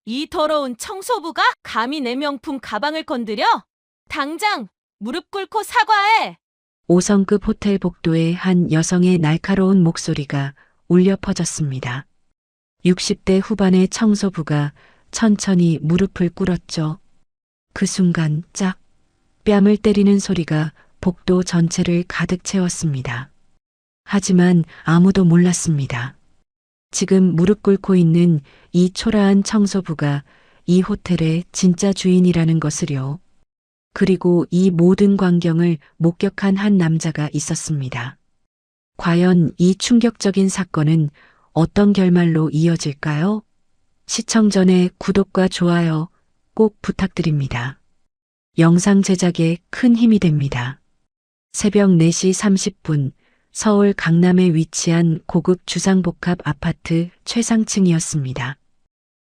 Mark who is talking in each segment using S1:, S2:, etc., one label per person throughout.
S1: 이 더러운 청소부가 감히 내 명품 가방을 건드려? 당장 무릎 꿇고 사과해!
S2: 5성급 호텔 복도에 한 여성의 날카로운 목소리가 울려 퍼졌습니다. 60대 후반의 청소부가 천천히 무릎을 꿇었죠. 그 순간 짝 뺨을 때리는 소리가 복도 전체를 가득 채웠습니다. 하지만 아무도 몰랐습니다. 지금 무릎 꿇고 있는 이 초라한 청소부가 이 호텔의 진짜 주인이라는 것을요. 그리고 이 모든 광경을 목격한 한 남자가 있었습니다. 과연 이 충격적인 사건은 어떤 결말로 이어질까요? 시청 전에 구독과 좋아요 꼭 부탁드립니다. 영상 제작에 큰 힘이 됩니다. 새벽 4시 30분 서울 강남에 위치한 고급 주상복합 아파트 최상층이었습니다.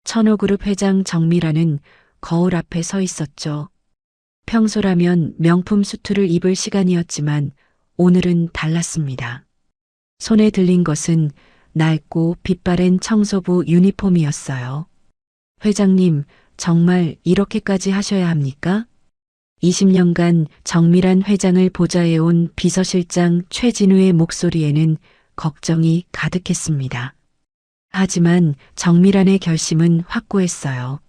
S2: 천호그룹 회장 정미라는 거울 앞에 서 있었죠. 평소라면 명품 수트를 입을 시간이었지만 오늘은 달랐습니다. 손에 들린 것은 낡고 빛바랜 청소부 유니폼이었어요. 회장님, 정말 이렇게까지 하셔야 합니까? 20년간 정밀한 회장을 보좌해온 비서실장 최진우의 목소리에는 걱정이 가득했습니다. 하지만 정밀한의 결심은 확고했어요.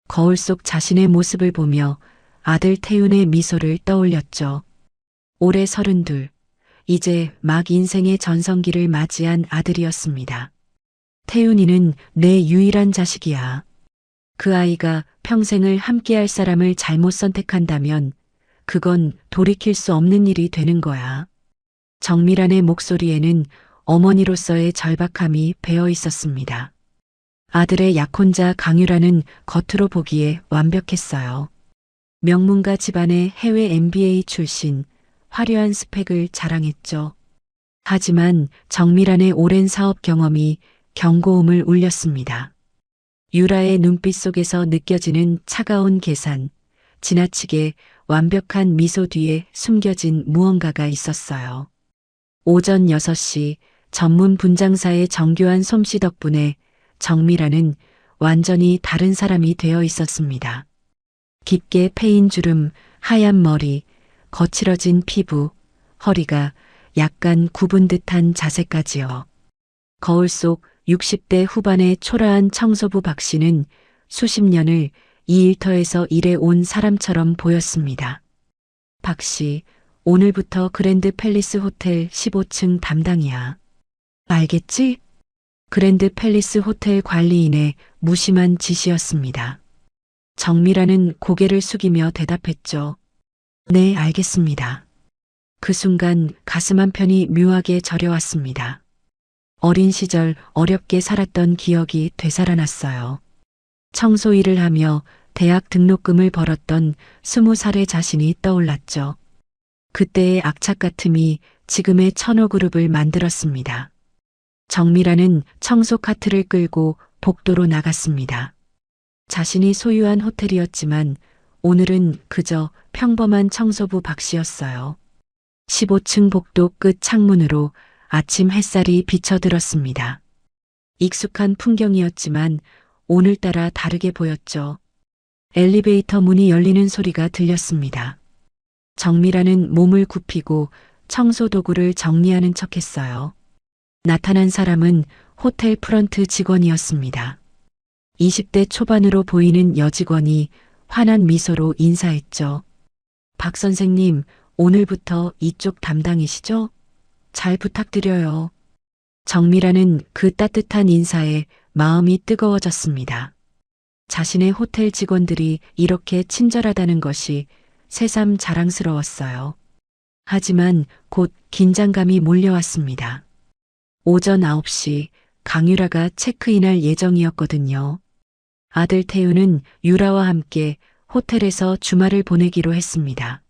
S2: 거울 속 자신의 모습을 보며 아들 태윤의 미소를 떠올렸죠. 올해 32, 이제 막 인생의 전성기를 맞이한 아들이었습니다. 태윤이는 내 유일한 자식이야. 그 아이가 평생을 함께할 사람을 잘못 선택한다면 그건 돌이킬 수 없는 일이 되는 거야. 정밀한의 목소리에는 어머니로서의 절박함이 배어 있었습니다. 아들의 약혼자 강유라는 겉으로 보기에 완벽했어요. 명문가 집안의 해외 MBA 출신, 화려한 스펙을 자랑했죠. 하지만 정밀한의 오랜 사업 경험이 경고음을 울렸습니다. 유라의 눈빛 속에서 느껴지는 차가운 계산, 지나치게 완벽한 미소 뒤에 숨겨진 무언가가 있었어요. 오전 6시 전문 분장사의 정교한 솜씨 덕분에 정미라는 완전히 다른 사람이 되어 있었습니다. 깊게 패인 주름, 하얀 머리, 거칠어진 피부, 허리가 약간 굽은 듯한 자세까지요. 거울 속 60대 후반의 초라한 청소부 박 씨는 수십 년을 이 일터에서 일해온 사람처럼 보였습니다. 박 씨, 오늘부터 그랜드 팰리스 호텔 15층 담당이야. 알겠지? 그랜드 팰리스 호텔 관리인의 무심한 지시였습니다. 정미라는 고개를 숙이며 대답했죠. 네, 알겠습니다. 그 순간 가슴 한편이 묘하게 저려왔습니다. 어린 시절 어렵게 살았던 기억이 되살아났어요. 청소 일을 하며 대학 등록금을 벌었던 20살의 자신이 떠올랐죠. 그때의 악착 같음이 지금의 천호그룹을 만들었습니다. 정미라는 청소 카트를 끌고 복도로 나갔습니다. 자신이 소유한 호텔이었지만 오늘은 그저 평범한 청소부 박 씨였어요. 15층 복도 끝 창문으로 아침 햇살이 비쳐들었습니다. 익숙한 풍경이었지만 오늘따라 다르게 보였죠. 엘리베이터 문이 열리는 소리가 들렸습니다. 정미라는 몸을 굽히고 청소 도구를 정리하는 척했어요. 나타난 사람은 호텔 프런트 직원이었습니다. 20대 초반으로 보이는 여직원이 환한 미소로 인사했죠. 박 선생님, 오늘부터 이쪽 담당이시죠? 잘 부탁드려요. 정미라는 그 따뜻한 인사에 마음이 뜨거워졌습니다. 자신의 호텔 직원들이 이렇게 친절하다는 것이 새삼 자랑스러웠어요. 하지만 곧 긴장감이 몰려왔습니다. 오전 9시 강유라가 체크인할 예정이었거든요. 아들 태우는 유라와 함께 호텔에서 주말을 보내기로 했습니다.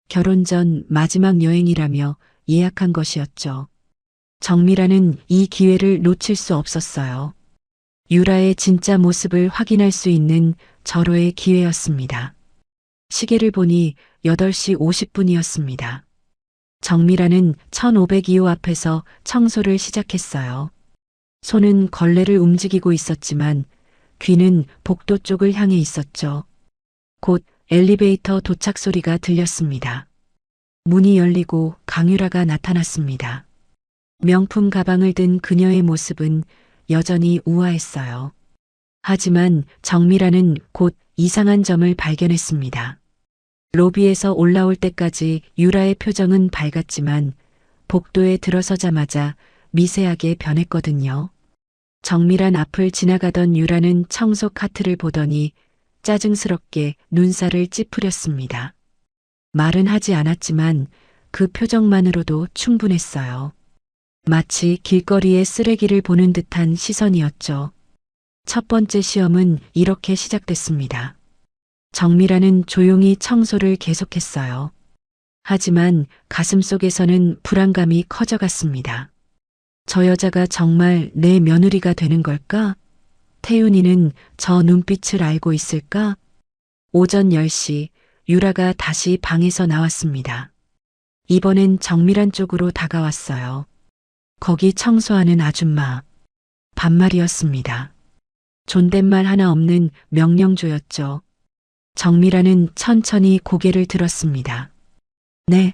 S2: 결혼 전 마지막 여행이라며 예약한 것이었죠. 정미라는 이 기회를 놓칠 수 없었어요. 유라의 진짜 모습을 확인할 수 있는 절호의 기회였습니다. 시계를 보니 8시 50분이었습니다. 정미라는 1502호 앞에서 청소를 시작했어요. 손은 걸레를 움직이고 있었지만 귀는 복도 쪽을 향해 있었죠. 곧 엘리베이터 도착 소리가 들렸습니다. 문이 열리고 강유라가 나타났습니다. 명품 가방을 든 그녀의 모습은 여전히 우아했어요. 하지만 정미라는 곧 이상한 점을 발견했습니다. 로비에서 올라올 때까지 유라의 표정은 밝았지만 복도에 들어서자마자 미세하게 변했거든요. 정밀한 앞을 지나가던 유라는 청소 카트를 보더니 짜증스럽게 눈살을 찌푸렸습니다. 말은 하지 않았지만 그 표정만으로도 충분했어요. 마치 길거리의 쓰레기를 보는 듯한 시선이었죠. 첫 번째 시험은 이렇게 시작됐습니다. 정미라는 조용히 청소를 계속했어요. 하지만 가슴속에서는 불안감이 커져갔습니다. 저 여자가 정말 내 며느리가 되는 걸까? 태윤이는 저 눈빛을 알고 있을까? 오전 10시 유라가 다시 방에서 나왔습니다. 이번엔 정밀한 쪽으로 다가왔어요. 거기 청소하는 아줌마. 반말이었습니다. 존댓말 하나 없는 명령조였죠. 정미라는 천천히 고개를 들었습니다. 네.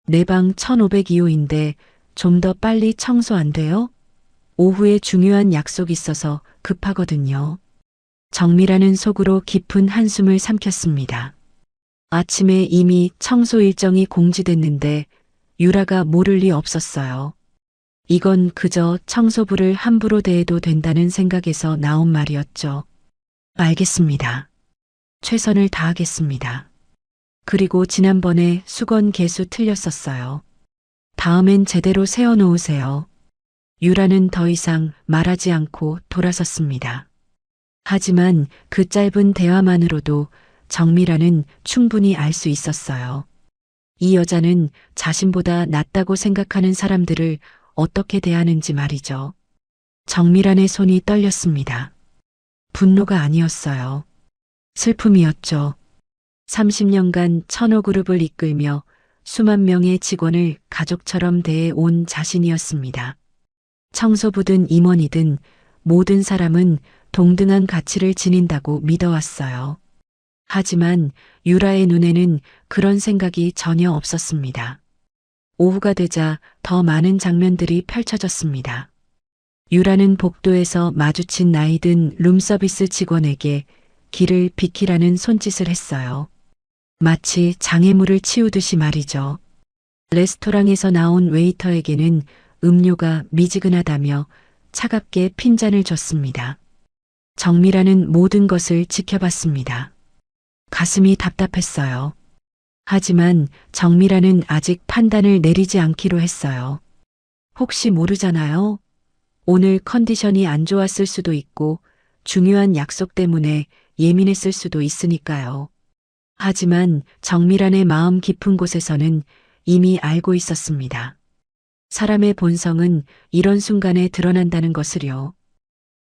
S2: 내 방 1502호인데 좀 더 빨리 청소 안 돼요? 오후에 중요한 약속 있어서 급하거든요. 정미라는 속으로 깊은 한숨을 삼켰습니다. 아침에 이미 청소 일정이 공지됐는데 유라가 모를 리 없었어요. 이건 그저 청소부를 함부로 대해도 된다는 생각에서 나온 말이었죠. 알겠습니다. 최선을 다하겠습니다. 그리고 지난번에 수건 개수 틀렸었어요. 다음엔 제대로 세워놓으세요. 유라는 더 이상 말하지 않고 돌아섰습니다. 하지만 그 짧은 대화만으로도 정미라는 충분히 알 수 있었어요. 이 여자는 자신보다 낫다고 생각하는 사람들을 어떻게 대하는지 말이죠. 정미란의 손이 떨렸습니다. 분노가 아니었어요. 슬픔이었죠. 30년간 천호그룹을 이끌며 수만 명의 직원을 가족처럼 대해온 자신이었습니다. 청소부든 임원이든 모든 사람은 동등한 가치를 지닌다고 믿어왔어요. 하지만 유라의 눈에는 그런 생각이 전혀 없었습니다. 오후가 되자 더 많은 장면들이 펼쳐졌습니다. 유라는 복도에서 마주친 나이든 룸서비스 직원에게 길을 비키라는 손짓을 했어요. 마치 장애물을 치우듯이 말이죠. 레스토랑에서 나온 웨이터에게는 음료가 미지근하다며 차갑게 핀잔을 줬습니다. 정미라는 모든 것을 지켜봤습니다. 가슴이 답답했어요. 하지만 정미라는 아직 판단을 내리지 않기로 했어요. 혹시 모르잖아요. 오늘 컨디션이 안 좋았을 수도 있고 중요한 약속 때문에 예민했을 수도 있으니까요. 하지만 정미란의 마음 깊은 곳에서는 이미 알고 있었습니다. 사람의 본성은 이런 순간에 드러난다는 것을요.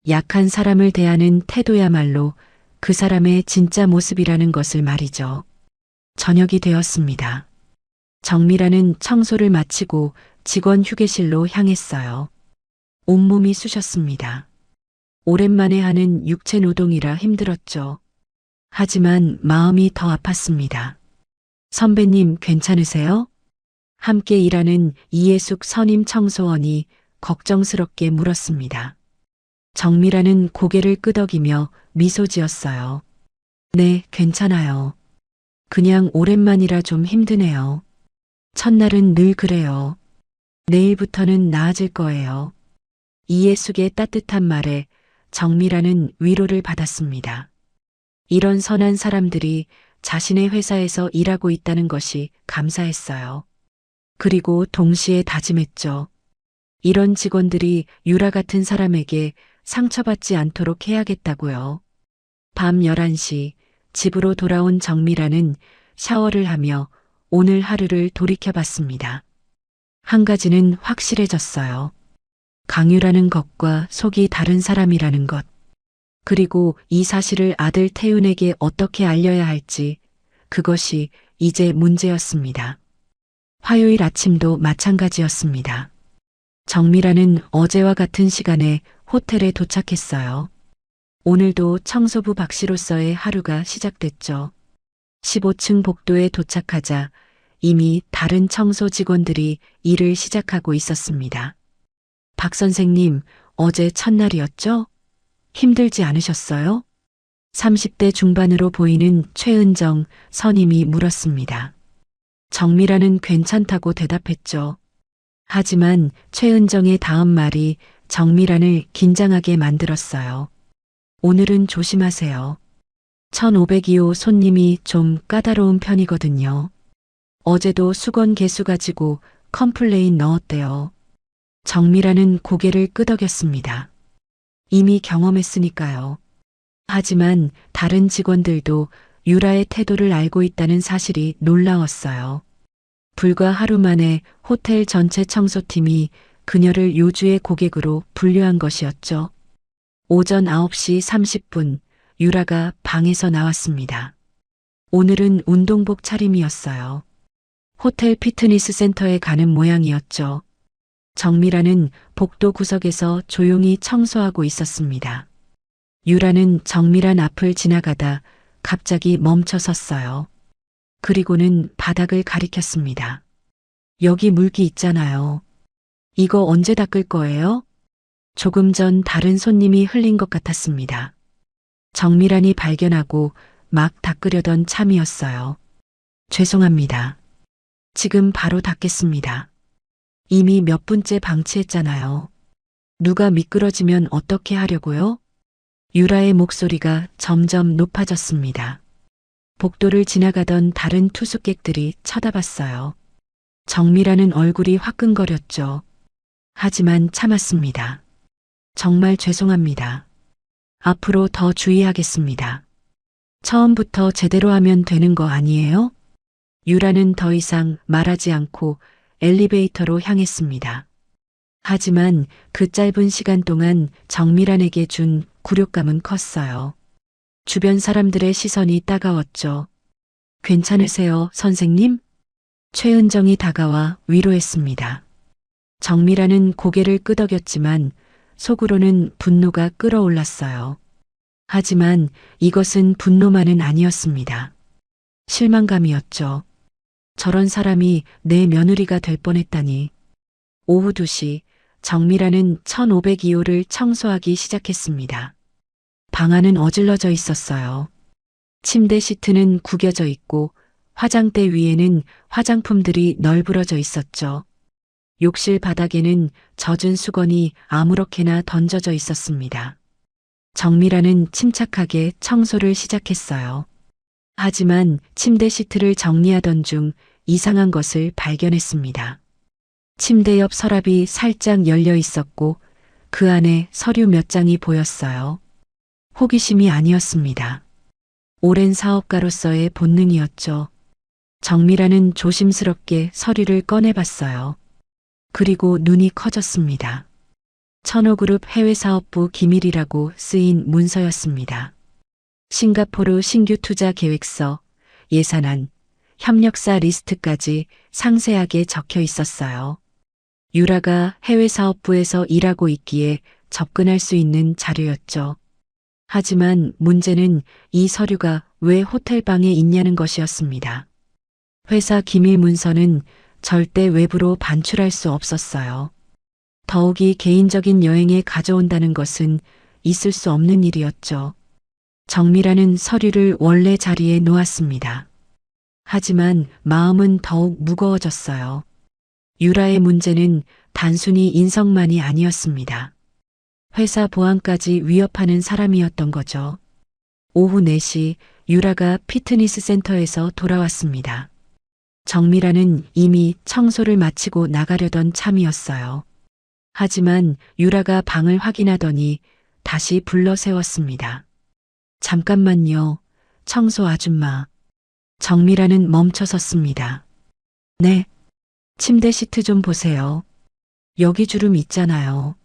S2: 약한 사람을 대하는 태도야말로 그 사람의 진짜 모습이라는 것을 말이죠. 저녁이 되었습니다. 정미란은 청소를 마치고 직원 휴게실로 향했어요. 온몸이 쑤셨습니다. 오랜만에 하는 육체 노동이라 힘들었죠. 하지만 마음이 더 아팠습니다. 선배님 괜찮으세요? 함께 일하는 이예숙 선임 청소원이 걱정스럽게 물었습니다. 정미라는 고개를 끄덕이며 미소 지었어요. 네, 괜찮아요. 그냥 오랜만이라 좀 힘드네요. 첫날은 늘 그래요. 내일부터는 나아질 거예요. 이예숙의 따뜻한 말에 정미라는 위로를 받았습니다. 이런 선한 사람들이 자신의 회사에서 일하고 있다는 것이 감사했어요. 그리고 동시에 다짐했죠. 이런 직원들이 유라 같은 사람에게 상처받지 않도록 해야겠다고요. 밤 11시 집으로 돌아온 정미라는 샤워를 하며 오늘 하루를 돌이켜봤습니다. 한 가지는 확실해졌어요. 강유라는 것과 속이 다른 사람이라는 것. 그리고 이 사실을 아들 태윤에게 어떻게 알려야 할지 그것이 이제 문제였습니다. 화요일 아침도 마찬가지였습니다. 정미라는 어제와 같은 시간에 호텔에 도착했어요. 오늘도 청소부 박 씨로서의 하루가 시작됐죠. 15층 복도에 도착하자 이미 다른 청소 직원들이 일을 시작하고 있었습니다. 박 선생님, 어제 첫날이었죠? 힘들지 않으셨어요? 30대 중반으로 보이는 최은정 선임이 물었습니다. 정미라는 괜찮다고 대답했죠. 하지만 최은정의 다음 말이 정미란을 긴장하게 만들었어요. 오늘은 조심하세요. 1502호 손님이 좀 까다로운 편이거든요. 어제도 수건 개수 가지고 컴플레인 넣었대요. 정미란은 고개를 끄덕였습니다. 이미 경험했으니까요. 하지만 다른 직원들도 유라의 태도를 알고 있다는 사실이 놀라웠어요. 불과 하루 만에 호텔 전체 청소팀이 그녀를 요주의 고객으로 분류한 것이었죠. 오전 9시 30분 유라가 방에서 나왔습니다. 오늘은 운동복 차림이었어요. 호텔 피트니스 센터에 가는 모양이었죠. 정미라는 복도 구석에서 조용히 청소하고 있었습니다. 유라는 정미란 앞을 지나가다 갑자기 멈춰 섰어요. 그리고는 바닥을 가리켰습니다. 여기 물기 있잖아요. 이거 언제 닦을 거예요? 조금 전 다른 손님이 흘린 것 같았습니다. 정미란이 발견하고 막 닦으려던 참이었어요. 죄송합니다. 지금 바로 닦겠습니다. 이미 몇 분째 방치했잖아요. 누가 미끄러지면 어떻게 하려고요? 유라의 목소리가 점점 높아졌습니다. 복도를 지나가던 다른 투숙객들이 쳐다봤어요. 정미라는 얼굴이 화끈거렸죠. 하지만 참았습니다. 정말 죄송합니다. 앞으로 더 주의하겠습니다. 처음부터 제대로 하면 되는 거 아니에요? 유라는 더 이상 말하지 않고 엘리베이터로 향했습니다. 하지만 그 짧은 시간 동안 정미란에게 준 굴욕감은 컸어요. 주변 사람들의 시선이 따가웠죠. 괜찮으세요, 선생님? 최은정이 다가와 위로했습니다. 정미란은 고개를 끄덕였지만 속으로는 분노가 끓어올랐어요. 하지만 이것은 분노만은 아니었습니다. 실망감이었죠. 저런 사람이 내 며느리가 될 뻔했다니. 오후 2시 정미라는 1502호를 청소하기 시작했습니다. 방 안은 어질러져 있었어요. 침대 시트는 구겨져 있고 화장대 위에는 화장품들이 널브러져 있었죠. 욕실 바닥에는 젖은 수건이 아무렇게나 던져져 있었습니다. 정미라는 침착하게 청소를 시작했어요. 하지만 침대 시트를 정리하던 중 이상한 것을 발견했습니다. 침대 옆 서랍이 살짝 열려 있었고 그 안에 서류 몇 장이 보였어요. 호기심이 아니었습니다. 오랜 사업가로서의 본능이었죠. 정미라는 조심스럽게 서류를 꺼내봤어요. 그리고 눈이 커졌습니다. 천호그룹 해외사업부 기밀이라고 쓰인 문서였습니다. 싱가포르 신규 투자 계획서, 예산안, 협력사 리스트까지 상세하게 적혀 있었어요. 유라가 해외사업부에서 일하고 있기에 접근할 수 있는 자료였죠. 하지만 문제는 이 서류가 왜 호텔방에 있냐는 것이었습니다. 회사 기밀 문서는 절대 외부로 반출할 수 없었어요. 더욱이 개인적인 여행에 가져온다는 것은 있을 수 없는 일이었죠. 정미라는 서류를 원래 자리에 놓았습니다. 하지만 마음은 더욱 무거워졌어요. 유라의 문제는 단순히 인성만이 아니었습니다. 회사 보안까지 위협하는 사람이었던 거죠. 오후 4시 유라가 피트니스 센터에서 돌아왔습니다. 정미라는 이미 청소를 마치고 나가려던 참이었어요. 하지만 유라가 방을 확인하더니 다시 불러 세웠습니다. 잠깐만요, 청소 아줌마. 정미라는 멈춰 섰습니다. 네, 침대 시트 좀 보세요. 여기 주름 있잖아요.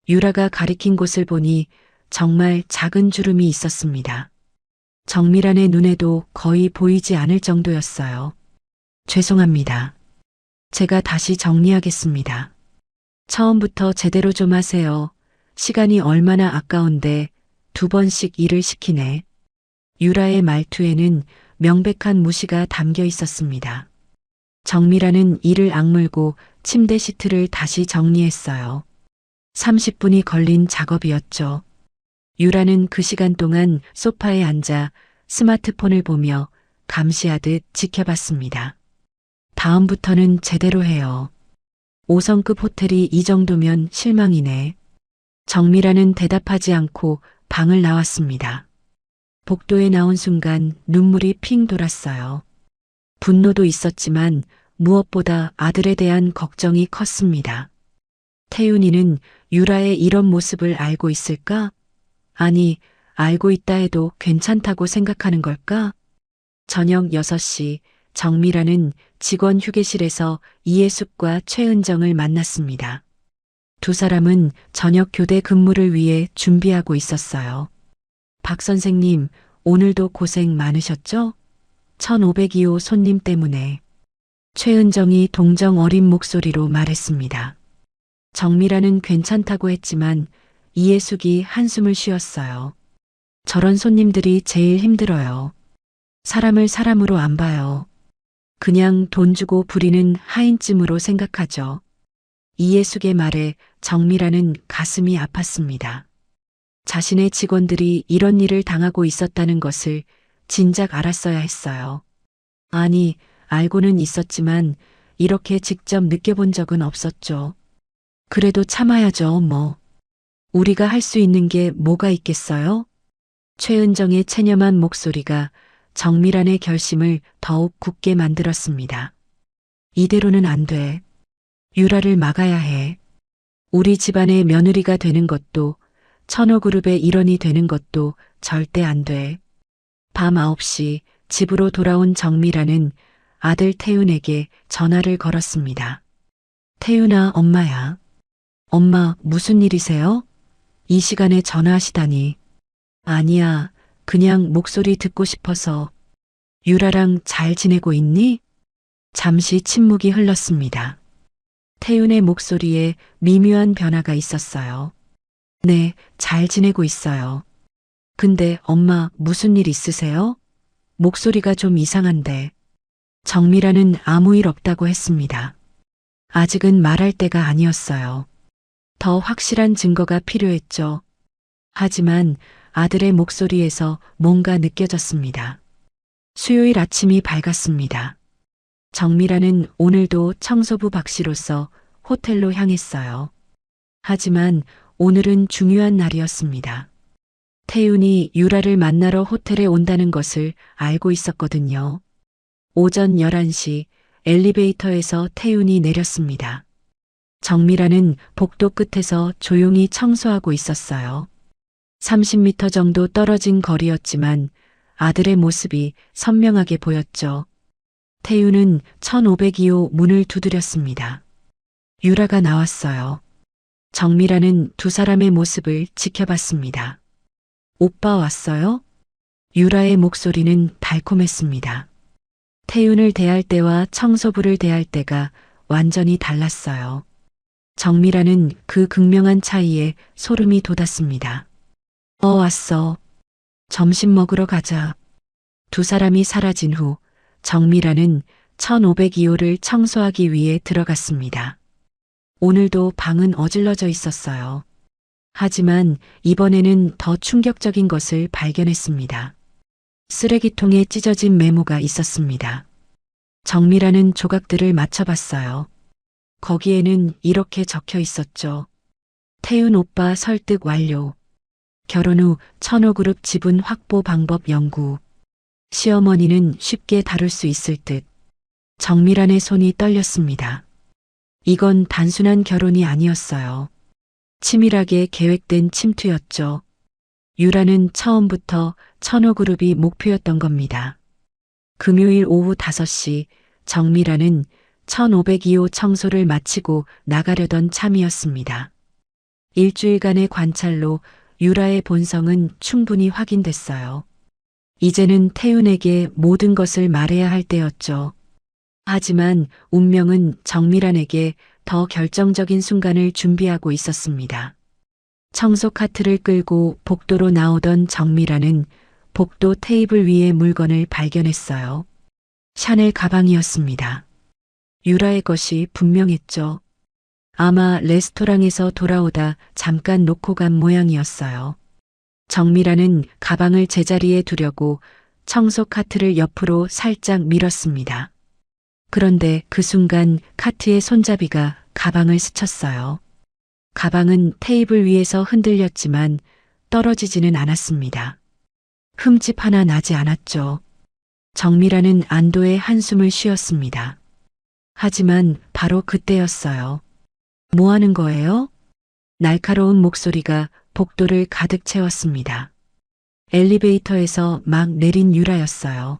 S2: 유라가 가리킨 곳을 보니 정말 작은 주름이 있었습니다. 정미란의 눈에도 거의 보이지 않을 정도였어요. 죄송합니다. 제가 다시 정리하겠습니다. 처음부터 제대로 좀 하세요. 시간이 얼마나 아까운데 2번씩 일을 시키네. 유라의 말투에는 명백한 무시가 담겨 있었습니다. 정미라는 이를 악물고 침대 시트를 다시 정리했어요. 30분이 걸린 작업이었죠. 유라는 그 시간 동안 소파에 앉아 스마트폰을 보며 감시하듯 지켜봤습니다. 다음부터는 제대로 해요. 5성급 호텔이 이 정도면 실망이네. 정미라는 대답하지 않고 방을 나왔습니다. 복도에 나온 순간 눈물이 핑 돌았어요. 분노도 있었지만 무엇보다 아들에 대한 걱정이 컸습니다. 태윤이는 유라의 이런 모습을 알고 있을까? 아니, 알고 있다 해도 괜찮다고 생각하는 걸까? 저녁 6시 정미라는 직원 휴게실에서 이예숙과 최은정을 만났습니다. 두 사람은 저녁 교대 근무를 위해 준비하고 있었어요. 박 선생님, 오늘도 고생 많으셨죠? 1502호 손님 때문에. 최은정이 동정 어린 목소리로 말했습니다. 정미라는 괜찮다고 했지만 이예숙이 한숨을 쉬었어요. 저런 손님들이 제일 힘들어요. 사람을 사람으로 안 봐요. 그냥 돈 주고 부리는 하인쯤으로 생각하죠. 이예숙의 말에 정미라는 가슴이 아팠습니다. 자신의 직원들이 이런 일을 당하고 있었다는 것을 진작 알았어야 했어요. 아니, 알고는 있었지만 이렇게 직접 느껴본 적은 없었죠. 그래도 참아야죠, 뭐. 우리가 할 수 있는 게 뭐가 있겠어요? 최은정의 체념한 목소리가 정미란의 결심을 더욱 굳게 만들었습니다. 이대로는 안 돼. 유라를 막아야 해. 우리 집안의 며느리가 되는 것도 천호그룹의 일원이 되는 것도 절대 안 돼. 밤 9시 집으로 돌아온 정미란은 아들 태윤에게 전화를 걸었습니다. 태윤아, 엄마야. 엄마, 무슨 일이세요? 이 시간에 전화하시다니. 아니야, 그냥 목소리 듣고 싶어서. 유라랑 잘 지내고 있니? 잠시 침묵이 흘렀습니다. 태윤의 목소리에 미묘한 변화가 있었어요. 네, 잘 지내고 있어요. 근데 엄마, 무슨 일 있으세요? 목소리가 좀 이상한데. 정미라는 아무 일 없다고 했습니다. 아직은 말할 때가 아니었어요. 더 확실한 증거가 필요했죠. 하지만 아들의 목소리에서 뭔가 느껴졌습니다. 수요일 아침이 밝았습니다. 정미라는 오늘도 청소부 박씨로서 호텔로 향했어요. 하지만 오늘은 중요한 날이었습니다. 태윤이 유라를 만나러 호텔에 온다는 것을 알고 있었거든요. 오전 11시 엘리베이터에서 태윤이 내렸습니다. 정미라는 복도 끝에서 조용히 청소하고 있었어요. 30m 정도 떨어진 거리였지만 아들의 모습이 선명하게 보였죠. 태윤은 1502호 문을 두드렸습니다. 유라가 나왔어요. 정미라는 두 사람의 모습을 지켜봤습니다. 오빠 왔어요? 유라의 목소리는 달콤했습니다. 태윤을 대할 때와 청소부를 대할 때가 완전히 달랐어요. 정미라는 그 극명한 차이에 소름이 돋았습니다. 왔어. 점심 먹으러 가자. 두 사람이 사라진 후 정미라는 1502호를 청소하기 위해 들어갔습니다. 오늘도 방은 어질러져 있었어요. 하지만 이번에는 더 충격적인 것을 발견했습니다. 쓰레기통에 찢어진 메모가 있었습니다. 정미라는 조각들을 맞춰봤어요. 거기에는 이렇게 적혀 있었죠. 태윤 오빠 설득 완료. 결혼 후 천호그룹 지분 확보 방법 연구. 시어머니는 쉽게 다룰 수 있을 듯. 정미란의 손이 떨렸습니다. 이건 단순한 결혼이 아니었어요. 치밀하게 계획된 침투였죠. 유라는 처음부터 천호그룹이 목표였던 겁니다. 금요일 오후 5시 정미란은 1502호 청소를 마치고 나가려던 참이었습니다. 일주일간의 관찰로 유라의 본성은 충분히 확인됐어요. 이제는 태윤에게 모든 것을 말해야 할 때였죠. 하지만 운명은 정미란에게 더 결정적인 순간을 준비하고 있었습니다. 청소 카트를 끌고 복도로 나오던 정미라는 복도 테이블 위에 물건을 발견했어요. 샤넬 가방이었습니다. 유라의 것이 분명했죠. 아마 레스토랑에서 돌아오다 잠깐 놓고 간 모양이었어요. 정미라는 가방을 제자리에 두려고 청소 카트를 옆으로 살짝 밀었습니다. 그런데 그 순간 카트의 손잡이가 가방을 스쳤어요. 가방은 테이블 위에서 흔들렸지만 떨어지지는 않았습니다. 흠집 하나 나지 않았죠. 정미라는 안도의 한숨을 쉬었습니다. 하지만 바로 그때였어요. 뭐 하는 거예요? 날카로운 목소리가 복도를 가득 채웠습니다. 엘리베이터에서 막 내린 유라였어요.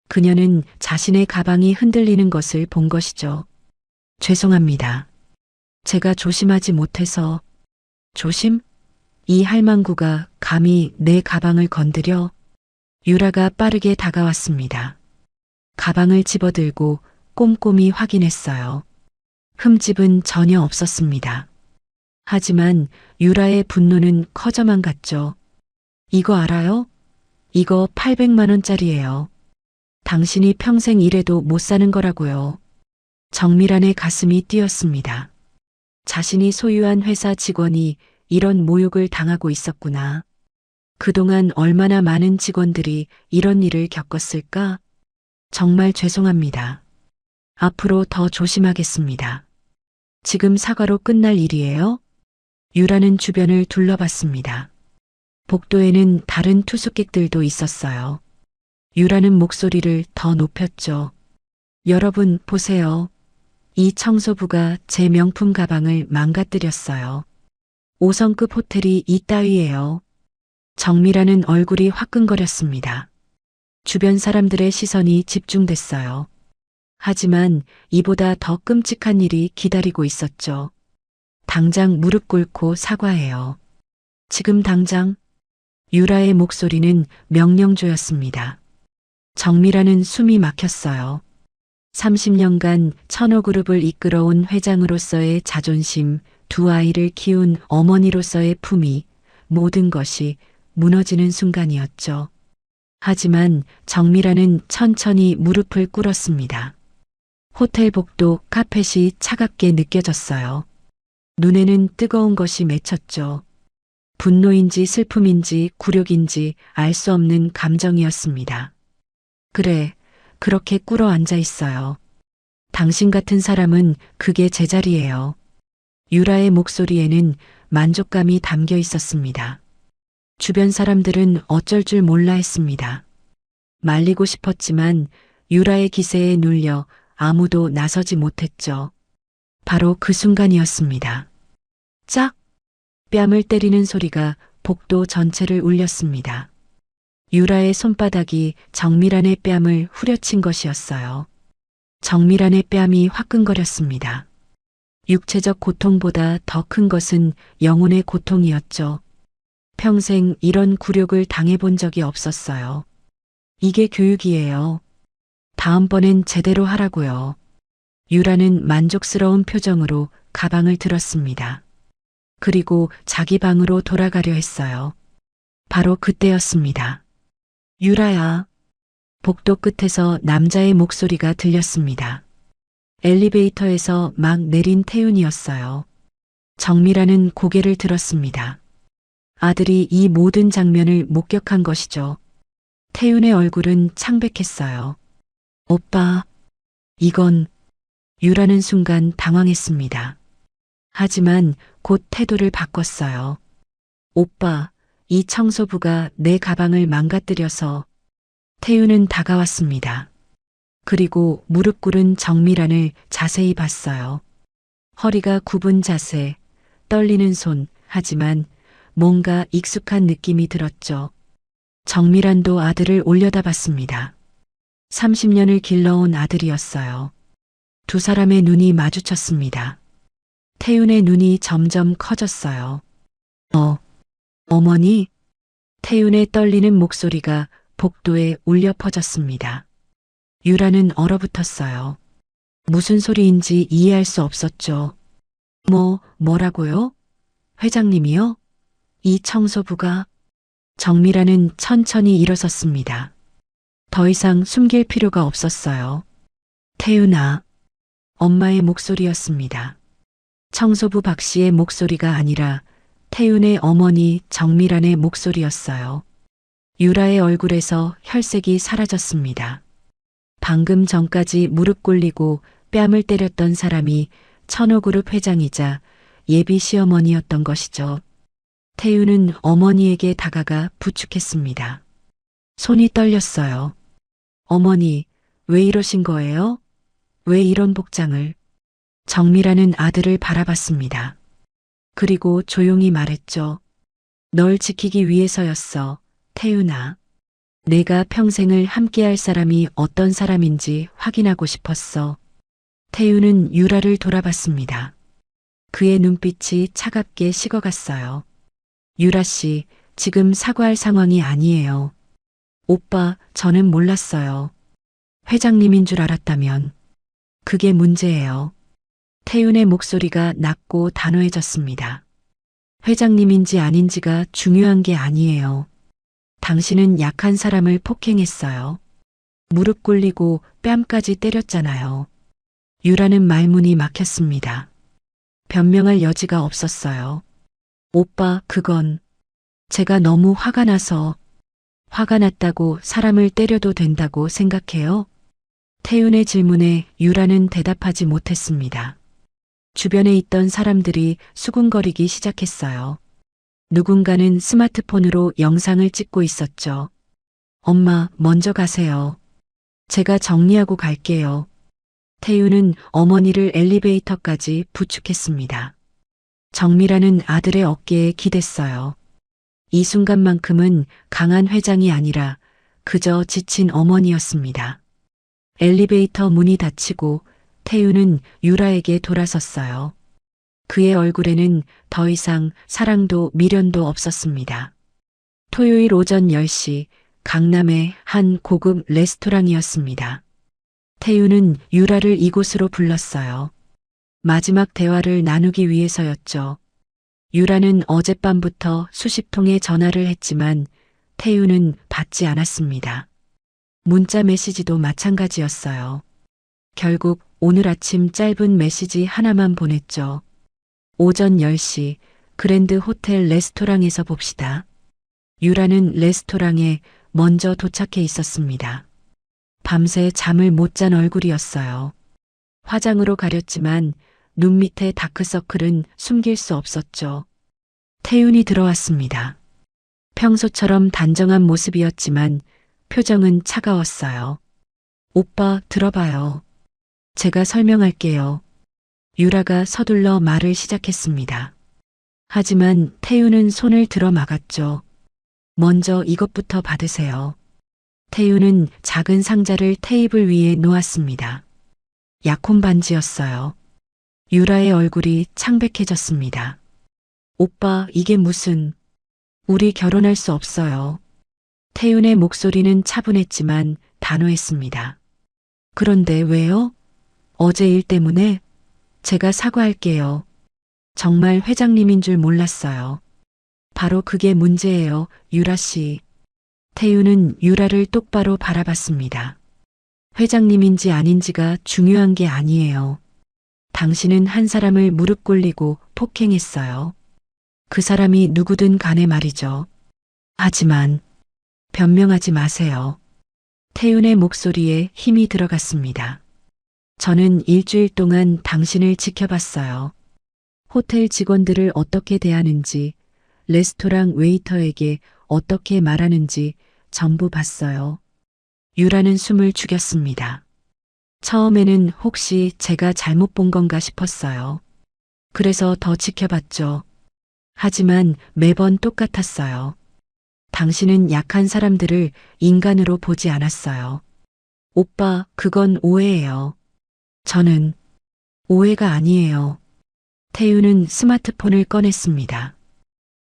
S2: 그녀는 자신의 가방이 흔들리는 것을 본 것이죠. 죄송합니다. 제가 조심하지 못해서. 조심? 이 할망구가 감히 내 가방을 건드려? 유라가 빠르게 다가왔습니다. 가방을 집어들고 꼼꼼히 확인했어요. 흠집은 전혀 없었습니다. 하지만 유라의 분노는 커져만 갔죠. 이거 알아요? 이거 800만 원짜리예요. 당신이 평생 일해도 못 사는 거라고요. 정미란의 가슴이 뛰었습니다. 자신이 소유한 회사 직원이 이런 모욕을 당하고 있었구나. 그동안 얼마나 많은 직원들이 이런 일을 겪었을까? 정말 죄송합니다. 앞으로 더 조심하겠습니다. 지금 사과로 끝날 일이에요? 유라는 주변을 둘러봤습니다. 복도에는 다른 투숙객들도 있었어요. 유라는 목소리를 더 높였죠. 여러분 보세요. 이 청소부가 제 명품 가방을 망가뜨렸어요. 5성급 호텔이 이따위예요. 정미라는 얼굴이 화끈거렸습니다. 주변 사람들의 시선이 집중됐어요. 하지만 이보다 더 끔찍한 일이 기다리고 있었죠. 당장 무릎 꿇고 사과해요. 지금 당장. 유라의 목소리는 명령조였습니다. 정미라는 숨이 막혔어요. 30년간 천호그룹을 이끌어온 회장으로서의 자존심, 두 아이를 키운 어머니로서의 품위, 모든 것이 무너지는 순간이었죠. 하지만 정미라는 천천히 무릎을 꿇었습니다. 호텔 복도 카펫이 차갑게 느껴졌어요. 눈에는 뜨거운 것이 맺혔죠. 분노인지 슬픔인지 굴욕인지 알 수 없는 감정이었습니다. 그래, 그렇게 꿇어 앉아 있어요. 당신 같은 사람은 그게 제자리예요. 유라의 목소리에는 만족감이 담겨 있었습니다. 주변 사람들은 어쩔 줄 몰라 했습니다. 말리고 싶었지만 유라의 기세에 눌려 아무도 나서지 못했죠. 바로 그 순간이었습니다. 짝! 뺨을 때리는 소리가 복도 전체를 울렸습니다. 유라의 손바닥이 정미란의 뺨을 후려친 것이었어요. 정미란의 뺨이 화끈거렸습니다. 육체적 고통보다 더 큰 것은 영혼의 고통이었죠. 평생 이런 굴욕을 당해본 적이 없었어요. 이게 교육이에요. 다음번엔 제대로 하라고요. 유라는 만족스러운 표정으로 가방을 들었습니다. 그리고 자기 방으로 돌아가려 했어요. 바로 그때였습니다. 유라야. 복도 끝에서 남자의 목소리가 들렸습니다. 엘리베이터에서 막 내린 태윤이었어요. 정미라는 고개를 들었습니다. 아들이 이 모든 장면을 목격한 것이죠. 태윤의 얼굴은 창백했어요. 오빠, 이건... 유라는 순간 당황했습니다. 하지만 곧 태도를 바꿨어요. 오빠, 이 청소부가 내 가방을 망가뜨려서. 태윤은 다가왔습니다. 그리고 무릎 꿇은 정미란을 자세히 봤어요. 허리가 굽은 자세, 떨리는 손, 하지만 뭔가 익숙한 느낌이 들었죠. 정미란도 아들을 올려다봤습니다. 30년을 길러온 아들이었어요. 두 사람의 눈이 마주쳤습니다. 태윤의 눈이 점점 커졌어요. 어머니? 태윤의 떨리는 목소리가 복도에 울려 퍼졌습니다. 유라는 얼어붙었어요. 무슨 소리인지 이해할 수 없었죠. 뭐라고요? 회장님이요? 이 청소부가 정미라는 천천히 일어섰습니다. 더 이상 숨길 필요가 없었어요. 태윤아, 엄마의 목소리였습니다. 청소부 박 씨의 목소리가 아니라 태윤의 어머니 정미란의 목소리였어요. 유라의 얼굴에서 혈색이 사라졌습니다. 방금 전까지 무릎 꿇리고 뺨을 때렸던 사람이 천호그룹 회장이자 예비 시어머니였던 것이죠. 태윤은 어머니에게 다가가 부축했습니다. 손이 떨렸어요. 어머니, 왜 이러신 거예요? 왜 이런 복장을? 정미라는 아들을 바라봤습니다. 그리고 조용히 말했죠. 널 지키기 위해서였어, 태윤아. 내가 평생을 함께할 사람이 어떤 사람인지 확인하고 싶었어. 태윤은 유라를 돌아봤습니다. 그의 눈빛이 차갑게 식어갔어요. 유라 씨, 지금 사과할 상황이 아니에요. 오빠, 저는 몰랐어요. 회장님인 줄 알았다면. 그게 문제예요. 태윤의 목소리가 낮고 단호해졌습니다. 회장님인지 아닌지가 중요한 게 아니에요. 당신은 약한 사람을 폭행했어요. 무릎 꿇리고 뺨까지 때렸잖아요. 유라는 말문이 막혔습니다. 변명할 여지가 없었어요. 오빠, 그건 제가 너무 화가 나서. 화가 났다고 사람을 때려도 된다고 생각해요? 태윤의 질문에 유라는 대답하지 못했습니다. 주변에 있던 사람들이 수군거리기 시작했어요. 누군가는 스마트폰으로 영상을 찍고 있었죠. 엄마, 먼저 가세요. 제가 정리하고 갈게요. 태윤은 어머니를 엘리베이터까지 부축했습니다. 정미라는 아들의 어깨에 기댔어요. 이 순간만큼은 강한 회장이 아니라 그저 지친 어머니였습니다. 엘리베이터 문이 닫히고 태윤은 유라에게 돌아섰어요. 그의 얼굴에는 더 이상 사랑도 미련도 없었습니다. 토요일 오전 10시 강남의 한 고급 레스토랑이었습니다. 태윤은 유라를 이곳으로 불렀어요. 마지막 대화를 나누기 위해서였죠. 유라는 어젯밤부터 수십 통의 전화를 했지만 태윤은 받지 않았습니다. 문자 메시지도 마찬가지였어요. 결국 오늘 아침 짧은 메시지 하나만 보냈죠. 오전 10시 그랜드 호텔 레스토랑에서 봅시다. 유라는 레스토랑에 먼저 도착해 있었습니다. 밤새 잠을 못 잔 얼굴이었어요. 화장으로 가렸지만 눈 밑에 다크서클은 숨길 수 없었죠. 태윤이 들어왔습니다. 평소처럼 단정한 모습이었지만 표정은 차가웠어요. 오빠, 들어봐요. 제가 설명할게요. 유라가 서둘러 말을 시작했습니다. 하지만 태윤은 손을 들어 막았죠. 먼저 이것부터 받으세요. 태윤은 작은 상자를 테이블 위에 놓았습니다. 약혼 반지였어요. 유라의 얼굴이 창백해졌습니다. 오빠, 이게 무슨... 우리 결혼할 수 없어요. 태윤의 목소리는 차분했지만 단호했습니다. 그런데 왜요? 어제 일 때문에? 제가 사과할게요. 정말 회장님인 줄 몰랐어요. 바로 그게 문제예요, 유라 씨. 태윤은 유라를 똑바로 바라봤습니다. 회장님인지 아닌지가 중요한 게 아니에요. 당신은 한 사람을 무릎 꿇리고 폭행했어요. 그 사람이 누구든 간에 말이죠. 하지만 변명하지 마세요. 태윤의 목소리에 힘이 들어갔습니다. 저는 일주일 동안 당신을 지켜봤어요. 호텔 직원들을 어떻게 대하는지, 레스토랑 웨이터에게 어떻게 말하는지 전부 봤어요. 유라는 숨을 죽였습니다. 처음에는 혹시 제가 잘못 본 건가 싶었어요. 그래서 더 지켜봤죠. 하지만 매번 똑같았어요. 당신은 약한 사람들을 인간으로 보지 않았어요. 오빠, 그건 오해예요. 저는 오해가 아니에요. 태윤은 스마트폰을 꺼냈습니다.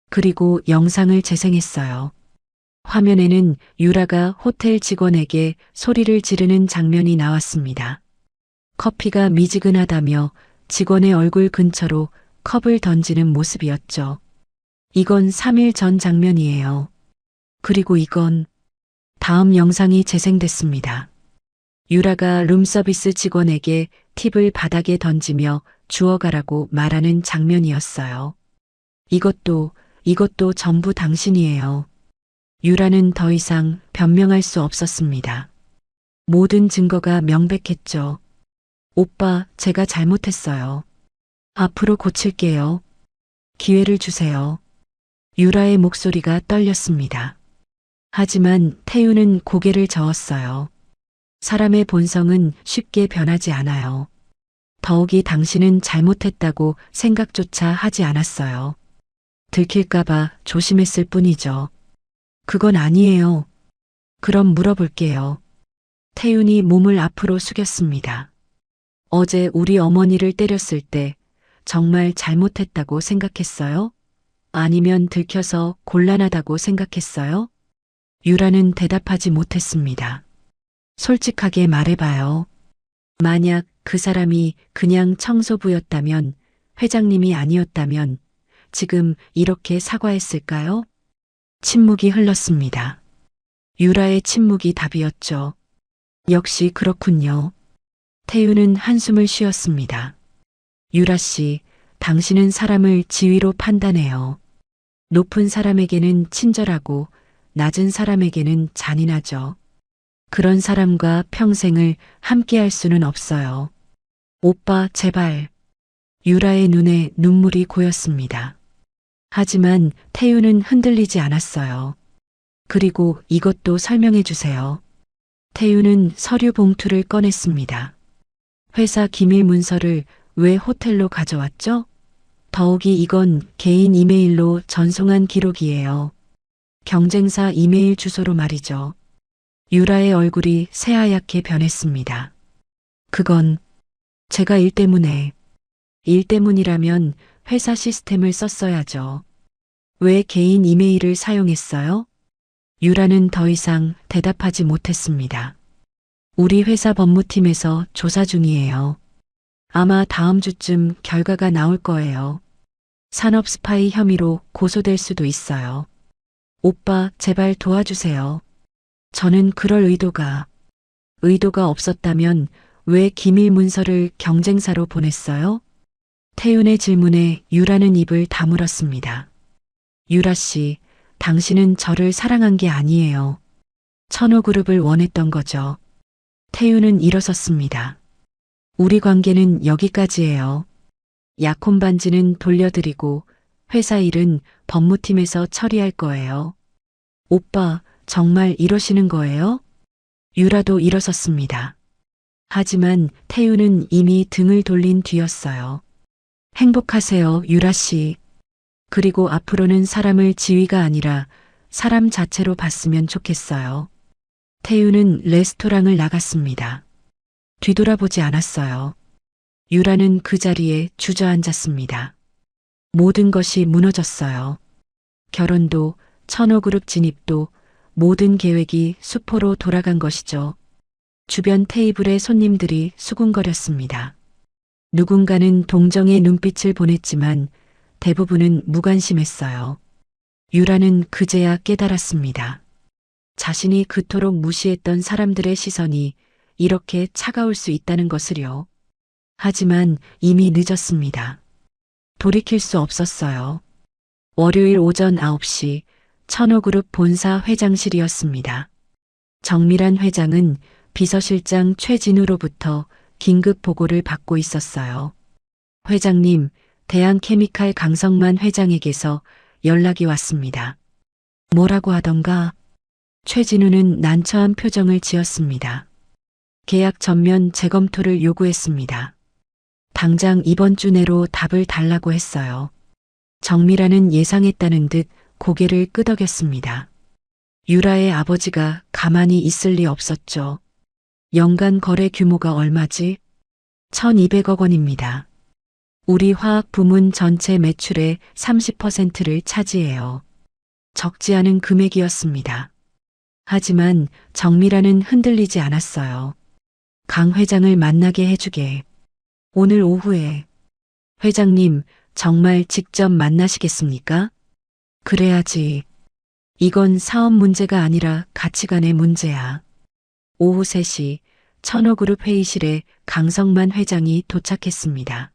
S2: 그리고 영상을 재생했어요. 화면에는 유라가 호텔 직원에게 소리를 지르는 장면이 나왔습니다. 커피가 미지근하다며 직원의 얼굴 근처로 컵을 던지는 모습이었죠. 이건 3일 전 장면이에요. 그리고 이건 다음 영상이 재생됐습니다. 유라가 룸서비스 직원에게 팁을 바닥에 던지며 주워가라고 말하는 장면이었어요. 이것도 전부 당신이에요. 유라는 더 이상 변명할 수 없었습니다. 모든 증거가 명백했죠. 오빠, 제가 잘못했어요. 앞으로 고칠게요. 기회를 주세요. 유라의 목소리가 떨렸습니다. 하지만 태우는 고개를 저었어요. 사람의 본성은 쉽게 변하지 않아요. 더욱이 당신은 잘못했다고 생각조차 하지 않았어요. 들킬까봐 조심했을 뿐이죠. 그건 아니에요. 그럼 물어볼게요. 태윤이 몸을 앞으로 숙였습니다. 어제 우리 어머니를 때렸을 때 정말 잘못했다고 생각했어요? 아니면 들켜서 곤란하다고 생각했어요? 유라는 대답하지 못했습니다. 솔직하게 말해봐요. 만약 그 사람이 그냥 청소부였다면, 회장님이 아니었다면 지금 이렇게 사과했을까요? 침묵이 흘렀습니다. 유라의 침묵이 답이었죠. 역시 그렇군요. 태유는 한숨을 쉬었습니다. 유라 씨, 당신은 사람을 지위로 판단해요. 높은 사람에게는 친절하고 낮은 사람에게는 잔인하죠. 그런 사람과 평생을 함께 할 수는 없어요. 오빠, 제발. 유라의 눈에 눈물이 고였습니다. 하지만 태유는 흔들리지 않았어요. 그리고 이것도 설명해 주세요. 태유는 서류 봉투를 꺼냈습니다. 회사 기밀 문서를 왜 호텔로 가져왔죠? 더욱이 이건 개인 이메일로 전송한 기록이에요. 경쟁사 이메일 주소로 말이죠. 유라의 얼굴이 새하얗게 변했습니다. 그건 제가 일 때문이라면 회사 시스템을 썼어야죠. 왜 개인 이메일을 사용했어요? 유라는 더 이상 대답하지 못했습니다. 우리 회사 법무팀에서 조사 중이에요. 아마 다음 주쯤 결과가 나올 거예요. 산업 스파이 혐의로 고소될 수도 있어요. 오빠, 제발 도와주세요. 저는 그럴 의도가 없었다면 왜 기밀 문서를 경쟁사로 보냈어요? 태윤의 질문에 유라는 입을 다물었습니다. 유라 씨, 당신은 저를 사랑한 게 아니에요. 천호그룹을 원했던 거죠. 태윤은 일어섰습니다. 우리 관계는 여기까지예요. 약혼 반지는 돌려드리고 회사 일은 법무팀에서 처리할 거예요. 오빠, 정말 이러시는 거예요? 유라도 일어섰습니다. 하지만 태윤은 이미 등을 돌린 뒤였어요. 행복하세요, 유라 씨. 그리고 앞으로는 사람을 지위가 아니라 사람 자체로 봤으면 좋겠어요. 태윤은 레스토랑을 나갔습니다. 뒤돌아보지 않았어요. 유라는 그 자리에 주저앉았습니다. 모든 것이 무너졌어요. 결혼도, 천호그룹 진입도, 모든 계획이 수포로 돌아간 것이죠. 주변 테이블의 손님들이 수군거렸습니다. 누군가는 동정의 눈빛을 보냈지만 대부분은 무관심했어요. 유라는 그제야 깨달았습니다. 자신이 그토록 무시했던 사람들의 시선이 이렇게 차가울 수 있다는 것을요. 하지만 이미 늦었습니다. 돌이킬 수 없었어요. 월요일 오전 9시 천호그룹 본사 회장실이었습니다. 정밀한 회장은 비서실장 최진우로부터 긴급 보고를 받고 있었어요. 회장님, 대한케미칼 강성만 회장에게서 연락이 왔습니다. 뭐라고 하던가? 최진우는 난처한 표정을 지었습니다. 계약 전면 재검토를 요구했습니다. 당장 이번 주 내로 답을 달라고 했어요. 정미라는 예상했다는 듯 고개를 끄덕였습니다. 유라의 아버지가 가만히 있을 리 없었죠. 연간 거래 규모가 얼마지? 1,200억 원입니다. 우리 화학 부문 전체 매출의 30%를 차지해요. 적지 않은 금액이었습니다. 하지만 정미라는 흔들리지 않았어요. 강 회장을 만나게 해주게. 오늘 오후에. 회장님, 정말 직접 만나시겠습니까? 그래야지. 이건 사업 문제가 아니라 가치관의 문제야. 오후 3시 천호그룹 회의실에 강성만 회장이 도착했습니다.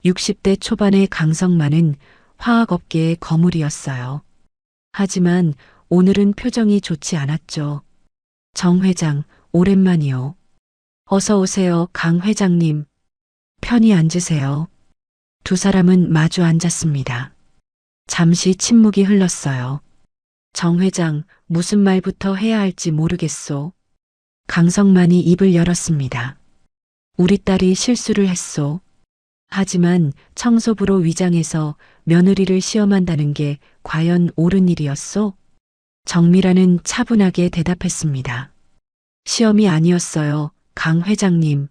S2: 60대 초반의 강성만은 화학업계의 거물이었어요. 하지만 오늘은 표정이 좋지 않았죠. 정 회장, 오랜만이요. 어서 오세요, 강 회장님. 편히 앉으세요. 두 사람은 마주 앉았습니다. 잠시 침묵이 흘렀어요. 정 회장, 무슨 말부터 해야 할지 모르겠소. 강성만이 입을 열었습니다. 우리 딸이 실수를 했소. 하지만 청소부로 위장해서 며느리를 시험한다는 게 과연 옳은 일이었소? 정미라는 차분하게 대답했습니다. 시험이 아니었어요, 강 회장님.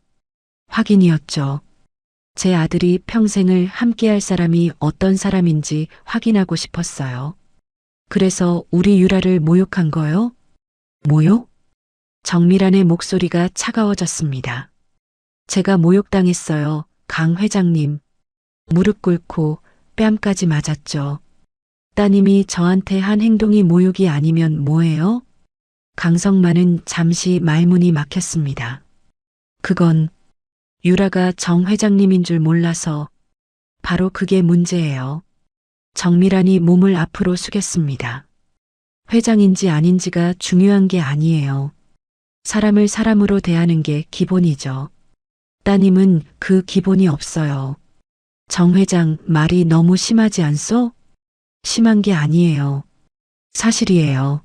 S2: 확인이었죠. 제 아들이 평생을 함께할 사람이 어떤 사람인지 확인하고 싶었어요. 그래서 우리 유라를 모욕한 거요? 모욕? 정미란의 목소리가 차가워졌습니다. 제가 모욕당했어요, 강 회장님. 무릎 꿇고 뺨까지 맞았죠. 따님이 저한테 한 행동이 모욕이 아니면 뭐예요? 강성만은 잠시 말문이 막혔습니다. 그건 유라가 정 회장님인 줄 몰라서 바로 그게 문제예요. 정미란이 몸을 앞으로 숙였습니다. 회장인지 아닌지가 중요한 게 아니에요. 사람을 사람으로 대하는 게 기본이죠. 따님은 그 기본이 없어요. 정 회장 말이 너무 심하지 않소? 심한 게 아니에요. 사실이에요.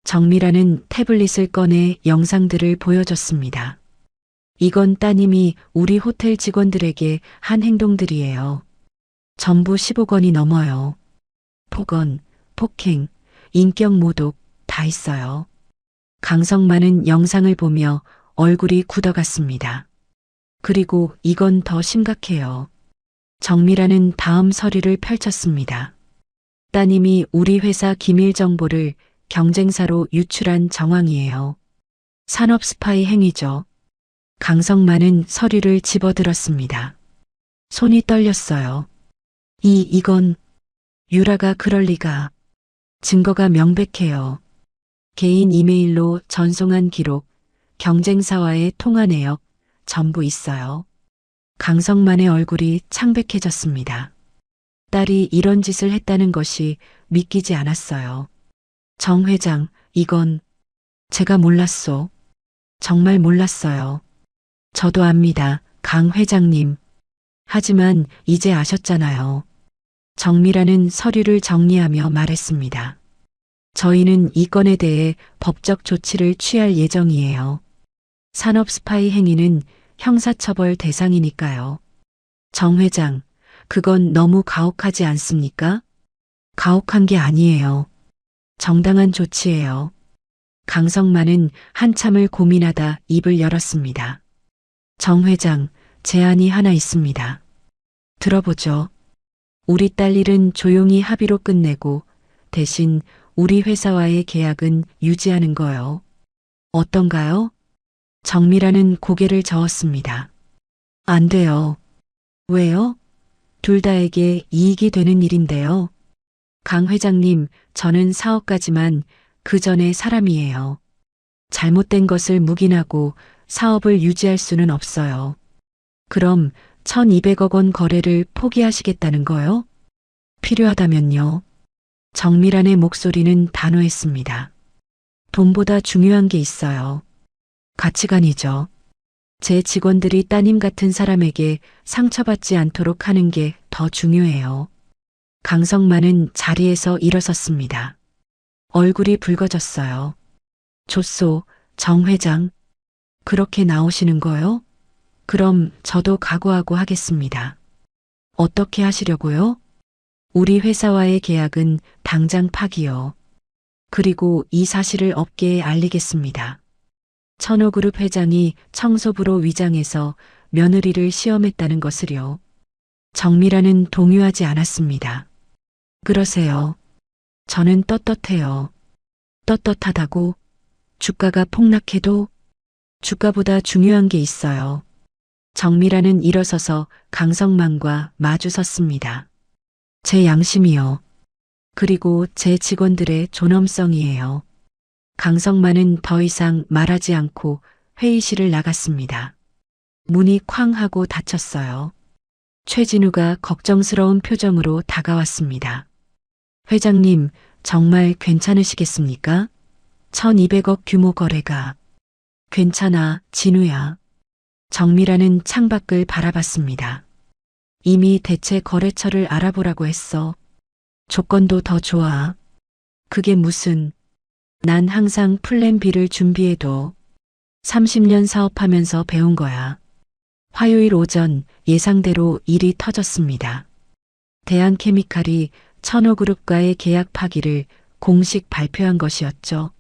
S2: 정미라는 태블릿을 꺼내 영상들을 보여줬습니다. 이건 따님이 우리 호텔 직원들에게 한 행동들이에요. 전부 15건이 넘어요. 폭언, 폭행, 인격 모독 다 있어요. 강성만은 영상을 보며 얼굴이 굳어갔습니다. 그리고 이건 더 심각해요. 정미라는 다음 서류를 펼쳤습니다. 따님이 우리 회사 기밀 정보를 경쟁사로 유출한 정황이에요. 산업 스파이 행위죠. 강성만은 서류를 집어들었습니다. 손이 떨렸어요. 이건 유라가 그럴 리가. 증거가 명백해요. 개인 이메일로 전송한 기록, 경쟁사와의 통화 내역 전부 있어요. 강성만의 얼굴이 창백해졌습니다. 딸이 이런 짓을 했다는 것이 믿기지 않았어요. 정 회장, 이건 제가 몰랐소. 정말 몰랐어요. 저도 압니다, 강 회장님. 하지만 이제 아셨잖아요. 정미라는 서류를 정리하며 말했습니다. 저희는 이 건에 대해 법적 조치를 취할 예정이에요. 산업 스파이 행위는 형사처벌 대상이니까요. 정 회장, 그건 너무 가혹하지 않습니까? 가혹한 게 아니에요. 정당한 조치예요. 강성만은 한참을 고민하다 입을 열었습니다. 정 회장, 제안이 하나 있습니다. 들어보죠. 우리 딸 일은 조용히 합의로 끝내고 대신 우리 회사와의 계약은 유지하는 거요. 어떤가요? 정미라는 고개를 저었습니다. 안 돼요. 왜요? 둘 다에게 이익이 되는 일인데요. 강 회장님, 저는 사업가지만 그 전에 사람이에요. 잘못된 것을 묵인하고 사업을 유지할 수는 없어요. 그럼 1200억 원 거래를 포기하시겠다는 거요? 필요하다면요. 정미란의 목소리는 단호했습니다. 돈보다 중요한 게 있어요. 가치관이죠. 제 직원들이 따님 같은 사람에게 상처받지 않도록 하는 게 더 중요해요. 강성만은 자리에서 일어섰습니다. 얼굴이 붉어졌어요. 좋소, 정 회장. 그렇게 나오시는 거요? 그럼 저도 각오하고 하겠습니다. 어떻게 하시려고요? 우리 회사와의 계약은 당장 파기요. 그리고 이 사실을 업계에 알리겠습니다. 천호그룹 회장이 청소부로 위장해서 며느리를 시험했다는 것을요. 정미라는 동요하지 않았습니다. 그러세요. 저는 떳떳해요. 떳떳하다고? 주가가 폭락해도? 주가보다 중요한 게 있어요. 정미라는 일어서서 강성만과 마주 섰습니다. 제 양심이요. 그리고 제 직원들의 존엄성이에요. 강성만은 더 이상 말하지 않고 회의실을 나갔습니다. 문이 쾅 하고 닫혔어요. 최진우가 걱정스러운 표정으로 다가왔습니다. 회장님, 정말 괜찮으시겠습니까? 1200억 규모 거래가. 괜찮아, 진우야. 정미라는 창밖을 바라봤습니다. 이미 대체 거래처를 알아보라고 했어. 조건도 더 좋아. 그게 무슨. 난 항상 플랜 B를 준비해둬. 30년 사업하면서 배운 거야. 화요일 오전 예상대로 일이 터졌습니다. 대한케미칼이 천호그룹과의 계약 파기를 공식 발표한 것이었죠.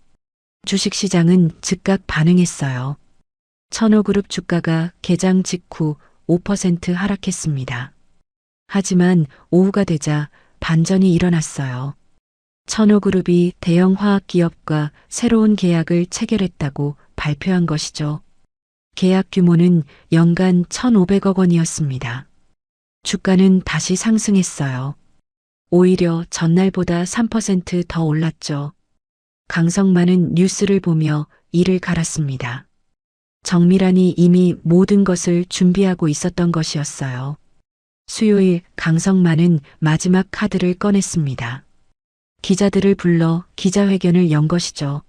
S2: 주식시장은 즉각 반응했어요. 천호그룹 주가가 개장 직후 5% 하락했습니다. 하지만 오후가 되자 반전이 일어났어요. 천호그룹이 대형 화학기업과 새로운 계약을 체결했다고 발표한 것이죠. 계약 규모는 연간 1,500억 원이었습니다. 주가는 다시 상승했어요. 오히려 전날보다 3% 더 올랐죠. 강성만은 뉴스를 보며 이를 갈았습니다. 정밀한이 이미 모든 것을 준비하고 있었던 것이었어요. 수요일 강성만은 마지막 카드를 꺼냈습니다. 기자들을 불러 기자회견을 연 것이죠.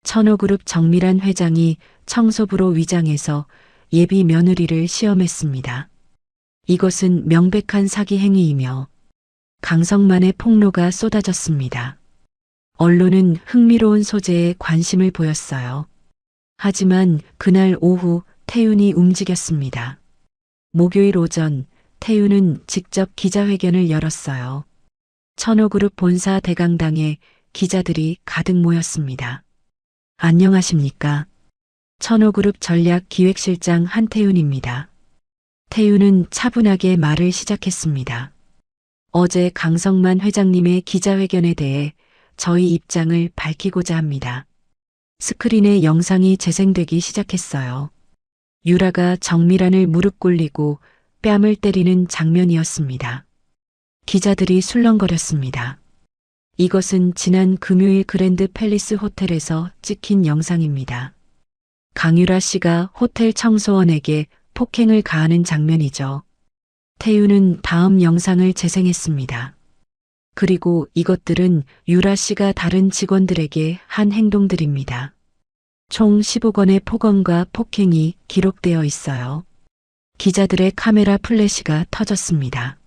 S2: 천호그룹 정밀한 회장이 청소부로 위장해서 예비 며느리를 시험했습니다. 이것은 명백한 사기 행위이며 강성만의 폭로가 쏟아졌습니다. 언론은 흥미로운 소재에 관심을 보였어요. 하지만 그날 오후 태윤이 움직였습니다. 목요일 오전 태윤은 직접 기자회견을 열었어요. 천호그룹 본사 대강당에 기자들이 가득 모였습니다. 안녕하십니까? 천호그룹 전략기획실장 한태윤입니다. 태윤은 차분하게 말을 시작했습니다. 어제 강성만 회장님의 기자회견에 대해 저희 입장을 밝히고자 합니다. 스크린에 영상이 재생되기 시작했어요. 유라가 정밀한을 무릎 꿇리고 뺨을 때리는 장면이었습니다. 기자들이 술렁거렸습니다. 이것은 지난 금요일 그랜드 팰리스 호텔에서 찍힌 영상입니다. 강유라 씨가 호텔 청소원에게 폭행을 가하는 장면이죠. 태윤은 다음 영상을 재생했습니다. 그리고 이것들은 유라 씨가 다른 직원들에게 한 행동들입니다. 총 15건의 폭언과 폭행이 기록되어 있어요. 기자들의 카메라 플래시가 터졌습니다.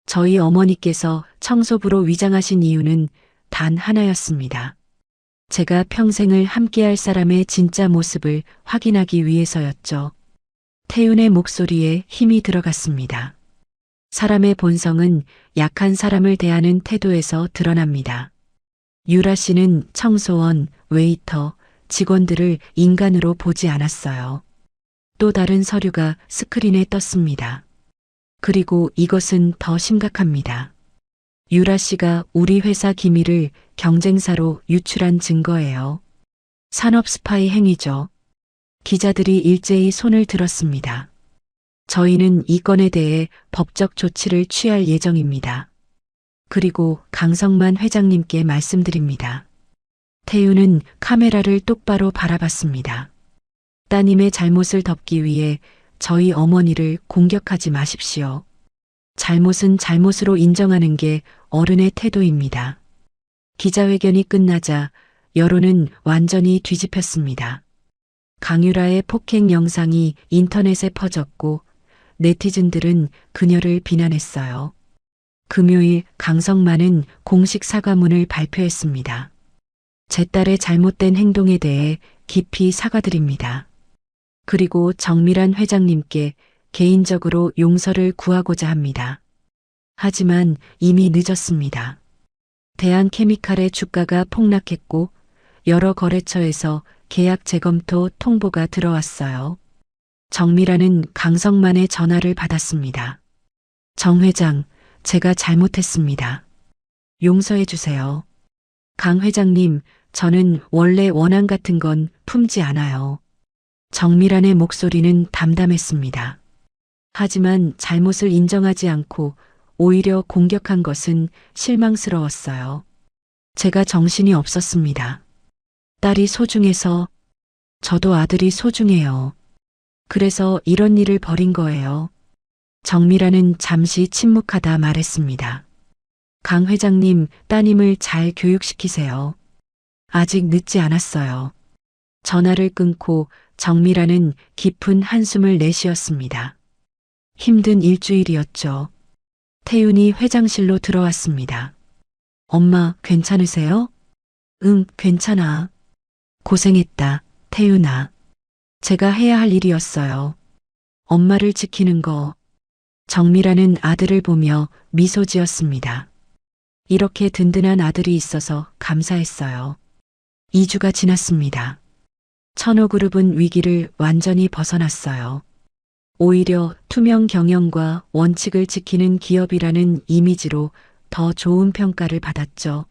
S2: 저희 어머니께서 청소부로 위장하신 이유는 단 하나였습니다. 제가 평생을 함께할 사람의 진짜 모습을 확인하기 위해서였죠. 태윤의 목소리에 힘이 들어갔습니다. 사람의 본성은 약한 사람을 대하는 태도에서 드러납니다. 유라 씨는 청소원, 웨이터, 직원들을 인간으로 보지 않았어요. 또 다른 서류가 스크린에 떴습니다. 그리고 이것은 더 심각합니다. 유라 씨가 우리 회사 기밀을 경쟁사로 유출한 증거예요. 산업 스파이 행위죠. 기자들이 일제히 손을 들었습니다. 저희는 이 건에 대해 법적 조치를 취할 예정입니다. 그리고 강성만 회장님께 말씀드립니다. 태윤은 카메라를 똑바로 바라봤습니다. 따님의 잘못을 덮기 위해 저희 어머니를 공격하지 마십시오. 잘못은 잘못으로 인정하는 게 어른의 태도입니다. 기자회견이 끝나자 여론은 완전히 뒤집혔습니다. 강유라의 폭행 영상이 인터넷에 퍼졌고 네티즌들은 그녀를 비난했어요. 금요일 강성만은 공식 사과문을 발표했습니다. 제 딸의 잘못된 행동에 대해 깊이 사과드립니다. 그리고 정밀한 회장님께 개인적으로 용서를 구하고자 합니다. 하지만 이미 늦었습니다. 대한케미칼의 주가가 폭락했고 여러 거래처에서 계약 재검토 통보가 들어왔어요. 정밀한은 강성만의 전화를 받았습니다. 정 회장, 제가 잘못했습니다. 용서해 주세요. 강 회장님, 저는 원래 원한 같은 건 품지 않아요. 정밀한의 목소리는 담담했습니다. 하지만 잘못을 인정하지 않고 오히려 공격한 것은 실망스러웠어요. 제가 정신이 없었습니다. 딸이 소중해서 저도 아들이 소중해요. 그래서 이런 일을 벌인 거예요. 정미라는 잠시 침묵하다 말했습니다. 강 회장님, 따님을 잘 교육시키세요. 아직 늦지 않았어요. 전화를 끊고 정미라는 깊은 한숨을 내쉬었습니다. 힘든 일주일이었죠. 태윤이 회장실로 들어왔습니다. 엄마, 괜찮으세요? 응, 괜찮아. 고생했다, 태윤아. 제가 해야 할 일이었어요. 엄마를 지키는 거. 정미라는 아들을 보며 미소 지었습니다. 이렇게 든든한 아들이 있어서 감사했어요. 2주가 지났습니다. 천호그룹은 위기를 완전히 벗어났어요. 오히려 투명 경영과 원칙을 지키는 기업이라는 이미지로 더 좋은 평가를 받았죠.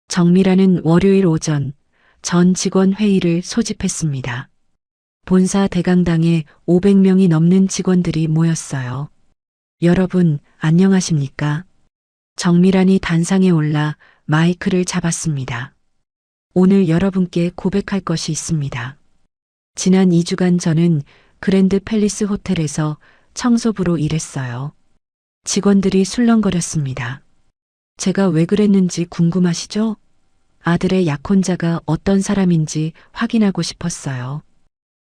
S2: 정미라는 월요일 오전 전 직원 회의를 소집했습니다. 본사 대강당에 500명이 넘는 직원들이 모였어요. 여러분, 안녕하십니까? 정미란이 단상에 올라 마이크를 잡았습니다. 오늘 여러분께 고백할 것이 있습니다. 지난 2주간 저는 그랜드 팰리스 호텔에서 청소부로 일했어요. 직원들이 술렁거렸습니다. 제가 왜 그랬는지 궁금하시죠? 아들의 약혼자가 어떤 사람인지 확인하고 싶었어요.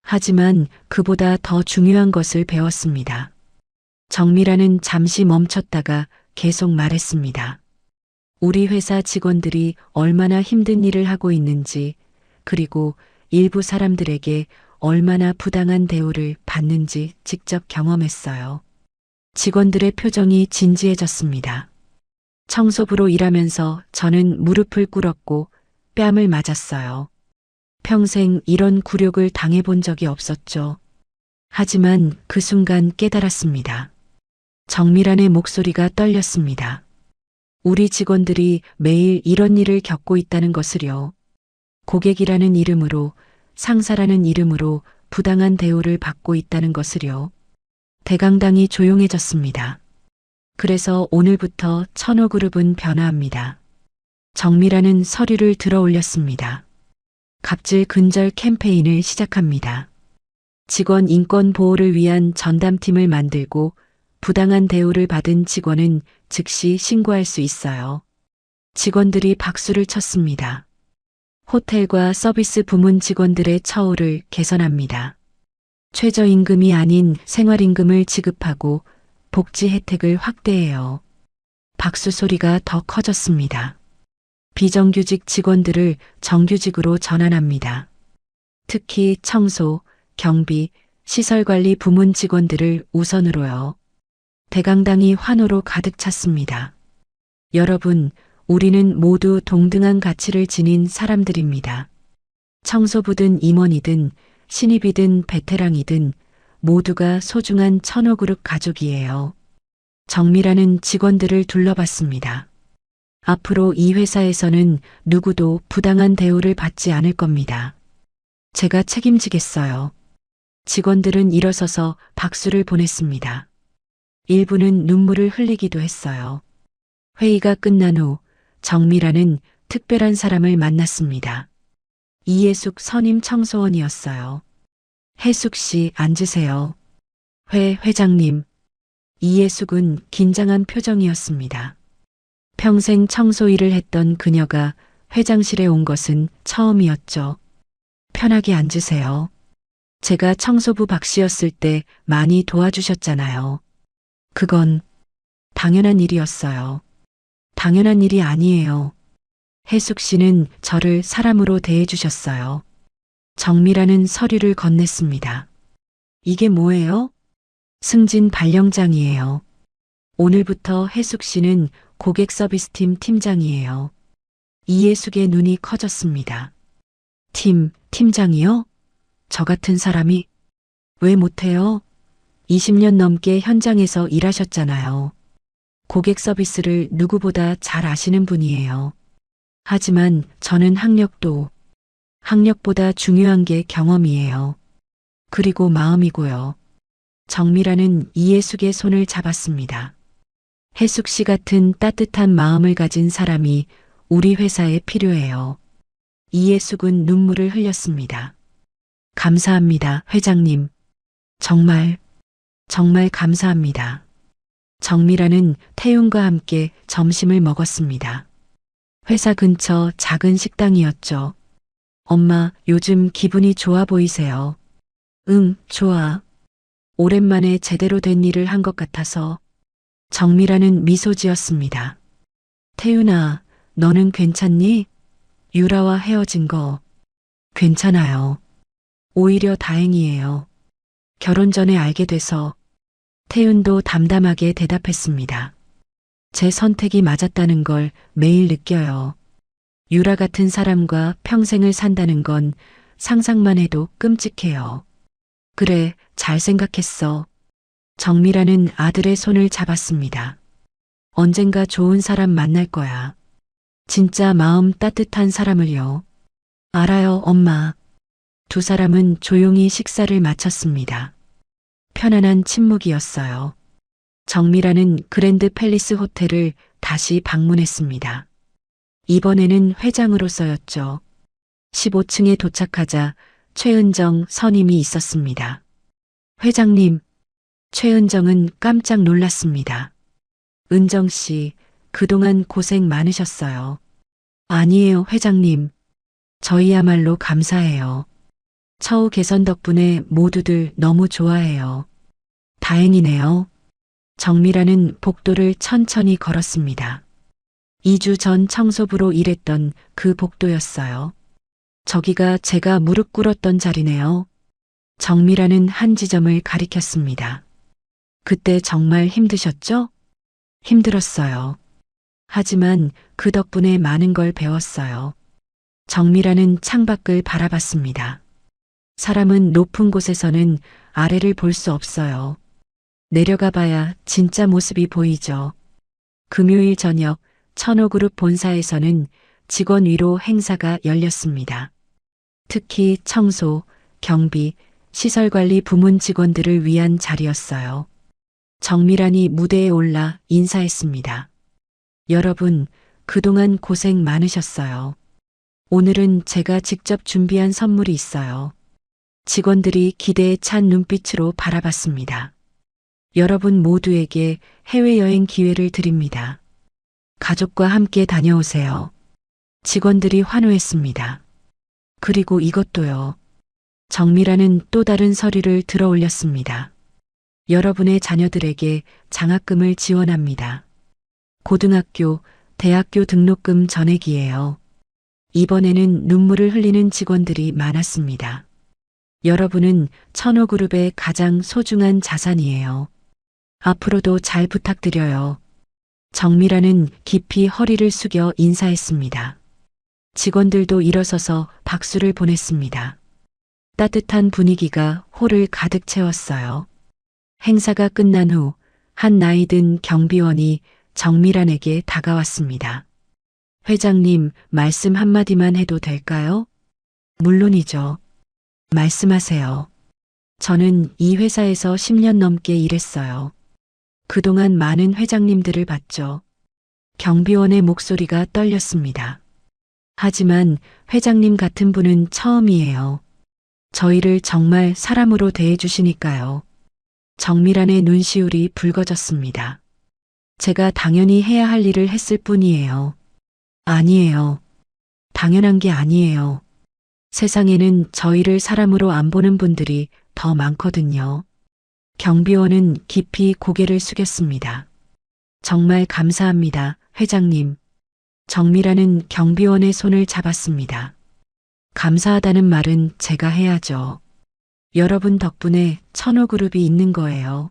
S2: 하지만 그보다 더 중요한 것을 배웠습니다. 정미라는 잠시 멈췄다가 계속 말했습니다. 우리 회사 직원들이 얼마나 힘든 일을 하고 있는지, 그리고 일부 사람들에게 얼마나 부당한 대우를 받는지 직접 경험했어요. 직원들의 표정이 진지해졌습니다. 청소부로 일하면서 저는 무릎을 꿇었고 뺨을 맞았어요. 평생 이런 굴욕을 당해본 적이 없었죠. 하지만 그 순간 깨달았습니다. 정미란의 목소리가 떨렸습니다. 우리 직원들이 매일 이런 일을 겪고 있다는 것을요. 고객이라는 이름으로, 상사라는 이름으로 부당한 대우를 받고 있다는 것을요. 대강당이 조용해졌습니다. 그래서 오늘부터 천호그룹은 변화합니다. 정미라는 서류를 들어 올렸습니다. 갑질 근절 캠페인을 시작합니다. 직원 인권 보호를 위한 전담팀을 만들고 부당한 대우를 받은 직원은 즉시 신고할 수 있어요. 직원들이 박수를 쳤습니다. 호텔과 서비스 부문 직원들의 처우를 개선합니다. 최저임금이 아닌 생활임금을 지급하고 복지 혜택을 확대해요. 박수 소리가 더 커졌습니다. 비정규직 직원들을 정규직으로 전환합니다. 특히 청소, 경비, 시설관리 부문 직원들을 우선으로요. 대강당이 환호로 가득 찼습니다. 여러분, 우리는 모두 동등한 가치를 지닌 사람들입니다. 청소부든 임원이든 신입이든 베테랑이든 모두가 소중한 천호그룹 가족이에요. 정미라는 직원들을 둘러봤습니다. 앞으로 이 회사에서는 누구도 부당한 대우를 받지 않을 겁니다. 제가 책임지겠어요. 직원들은 일어서서 박수를 보냈습니다. 일부는 눈물을 흘리기도 했어요. 회의가 끝난 후 정미라는 특별한 사람을 만났습니다. 이예숙 선임 청소원이었어요. 혜숙 씨, 앉으세요. 회장님. 이예숙은 긴장한 표정이었습니다. 평생 청소 일을 했던 그녀가 회장실에 온 것은 처음이었죠. 편하게 앉으세요. 제가 청소부 박 씨였을 때 많이 도와주셨잖아요. 그건 당연한 일이었어요. 당연한 일이 아니에요. 혜숙 씨는 저를 사람으로 대해주셨어요. 정미라는 서류를 건넸습니다. 이게 뭐예요? 승진 발령장이에요. 오늘부터 혜숙 씨는 고객 서비스팀 팀장이에요. 이예숙의 눈이 커졌습니다. 팀장이요? 저 같은 사람이? 왜 못해요? 20년 넘게 현장에서 일하셨잖아요. 고객 서비스를 누구보다 잘 아시는 분이에요. 하지만 저는 학력보다 중요한 게 경험이에요. 그리고 마음이고요. 정미라는 이예숙의 손을 잡았습니다. 혜숙 씨 같은 따뜻한 마음을 가진 사람이 우리 회사에 필요해요. 이혜숙은 눈물을 흘렸습니다. 감사합니다, 회장님. 정말, 정말 감사합니다. 정미라는 태윤과 함께 점심을 먹었습니다. 회사 근처 작은 식당이었죠. 엄마, 요즘 기분이 좋아 보이세요? 응, 좋아. 오랜만에 제대로 된 일을 한 것 같아서. 정미라는 미소 지었습니다. 태윤아, 너는 괜찮니? 유라와 헤어진 거. 괜찮아요. 오히려 다행이에요. 결혼 전에 알게 돼서. 태윤도 담담하게 대답했습니다. 제 선택이 맞았다는 걸 매일 느껴요. 유라 같은 사람과 평생을 산다는 건 상상만 해도 끔찍해요. 그래, 잘 생각했어. 정미라는 아들의 손을 잡았습니다. 언젠가 좋은 사람 만날 거야. 진짜 마음 따뜻한 사람을요. 알아요, 엄마. 두 사람은 조용히 식사를 마쳤습니다. 편안한 침묵이었어요. 정미라는 그랜드 팰리스 호텔을 다시 방문했습니다. 이번에는 회장으로서였죠. 15층에 도착하자 최은정 선임이 있었습니다. 회장님, 최은정은 깜짝 놀랐습니다. 은정 씨, 그동안 고생 많으셨어요. 아니에요, 회장님. 저희야말로 감사해요. 처우 개선 덕분에 모두들 너무 좋아해요. 다행이네요. 정미라는 복도를 천천히 걸었습니다. 2주 전 청소부로 일했던 그 복도였어요. 저기가 제가 무릎 꿇었던 자리네요. 정미라는 한 지점을 가리켰습니다. 그때 정말 힘드셨죠? 힘들었어요. 하지만 그 덕분에 많은 걸 배웠어요. 정미라는 창밖을 바라봤습니다. 사람은 높은 곳에서는 아래를 볼 수 없어요. 내려가 봐야 진짜 모습이 보이죠. 금요일 저녁 천호그룹 본사에서는 직원 위로 행사가 열렸습니다. 특히 청소, 경비, 시설관리 부문 직원들을 위한 자리였어요. 정미란이 무대에 올라 인사했습니다. 여러분, 그동안 고생 많으셨어요. 오늘은 제가 직접 준비한 선물이 있어요. 직원들이 기대에 찬 눈빛으로 바라봤습니다. 여러분 모두에게 해외여행 기회를 드립니다. 가족과 함께 다녀오세요. 직원들이 환호했습니다. 그리고 이것도요. 정미라는 또 다른 서류를 들어 올렸습니다. 여러분의 자녀들에게 장학금을 지원합니다. 고등학교, 대학교 등록금 전액이에요. 이번에는 눈물을 흘리는 직원들이 많았습니다. 여러분은 천호그룹의 가장 소중한 자산이에요. 앞으로도 잘 부탁드려요. 정미라는 깊이 허리를 숙여 인사했습니다. 직원들도 일어서서 박수를 보냈습니다. 따뜻한 분위기가 홀을 가득 채웠어요. 행사가 끝난 후 한 나이든 경비원이 정미란에게 다가왔습니다. 회장님, 말씀 한마디만 해도 될까요? 물론이죠. 말씀하세요. 저는 이 회사에서 10년 넘게 일했어요. 그동안 많은 회장님들을 봤죠. 경비원의 목소리가 떨렸습니다. 하지만 회장님 같은 분은 처음이에요. 저희를 정말 사람으로 대해주시니까요. 정미란의 눈시울이 붉어졌습니다. 제가 당연히 해야 할 일을 했을 뿐이에요. 아니에요. 당연한 게 아니에요. 세상에는 저희를 사람으로 안 보는 분들이 더 많거든요. 경비원은 깊이 고개를 숙였습니다. 정말 감사합니다, 회장님. 정미라는 경비원의 손을 잡았습니다. 감사하다는 말은 제가 해야죠. 여러분 덕분에 천호그룹이 있는 거예요.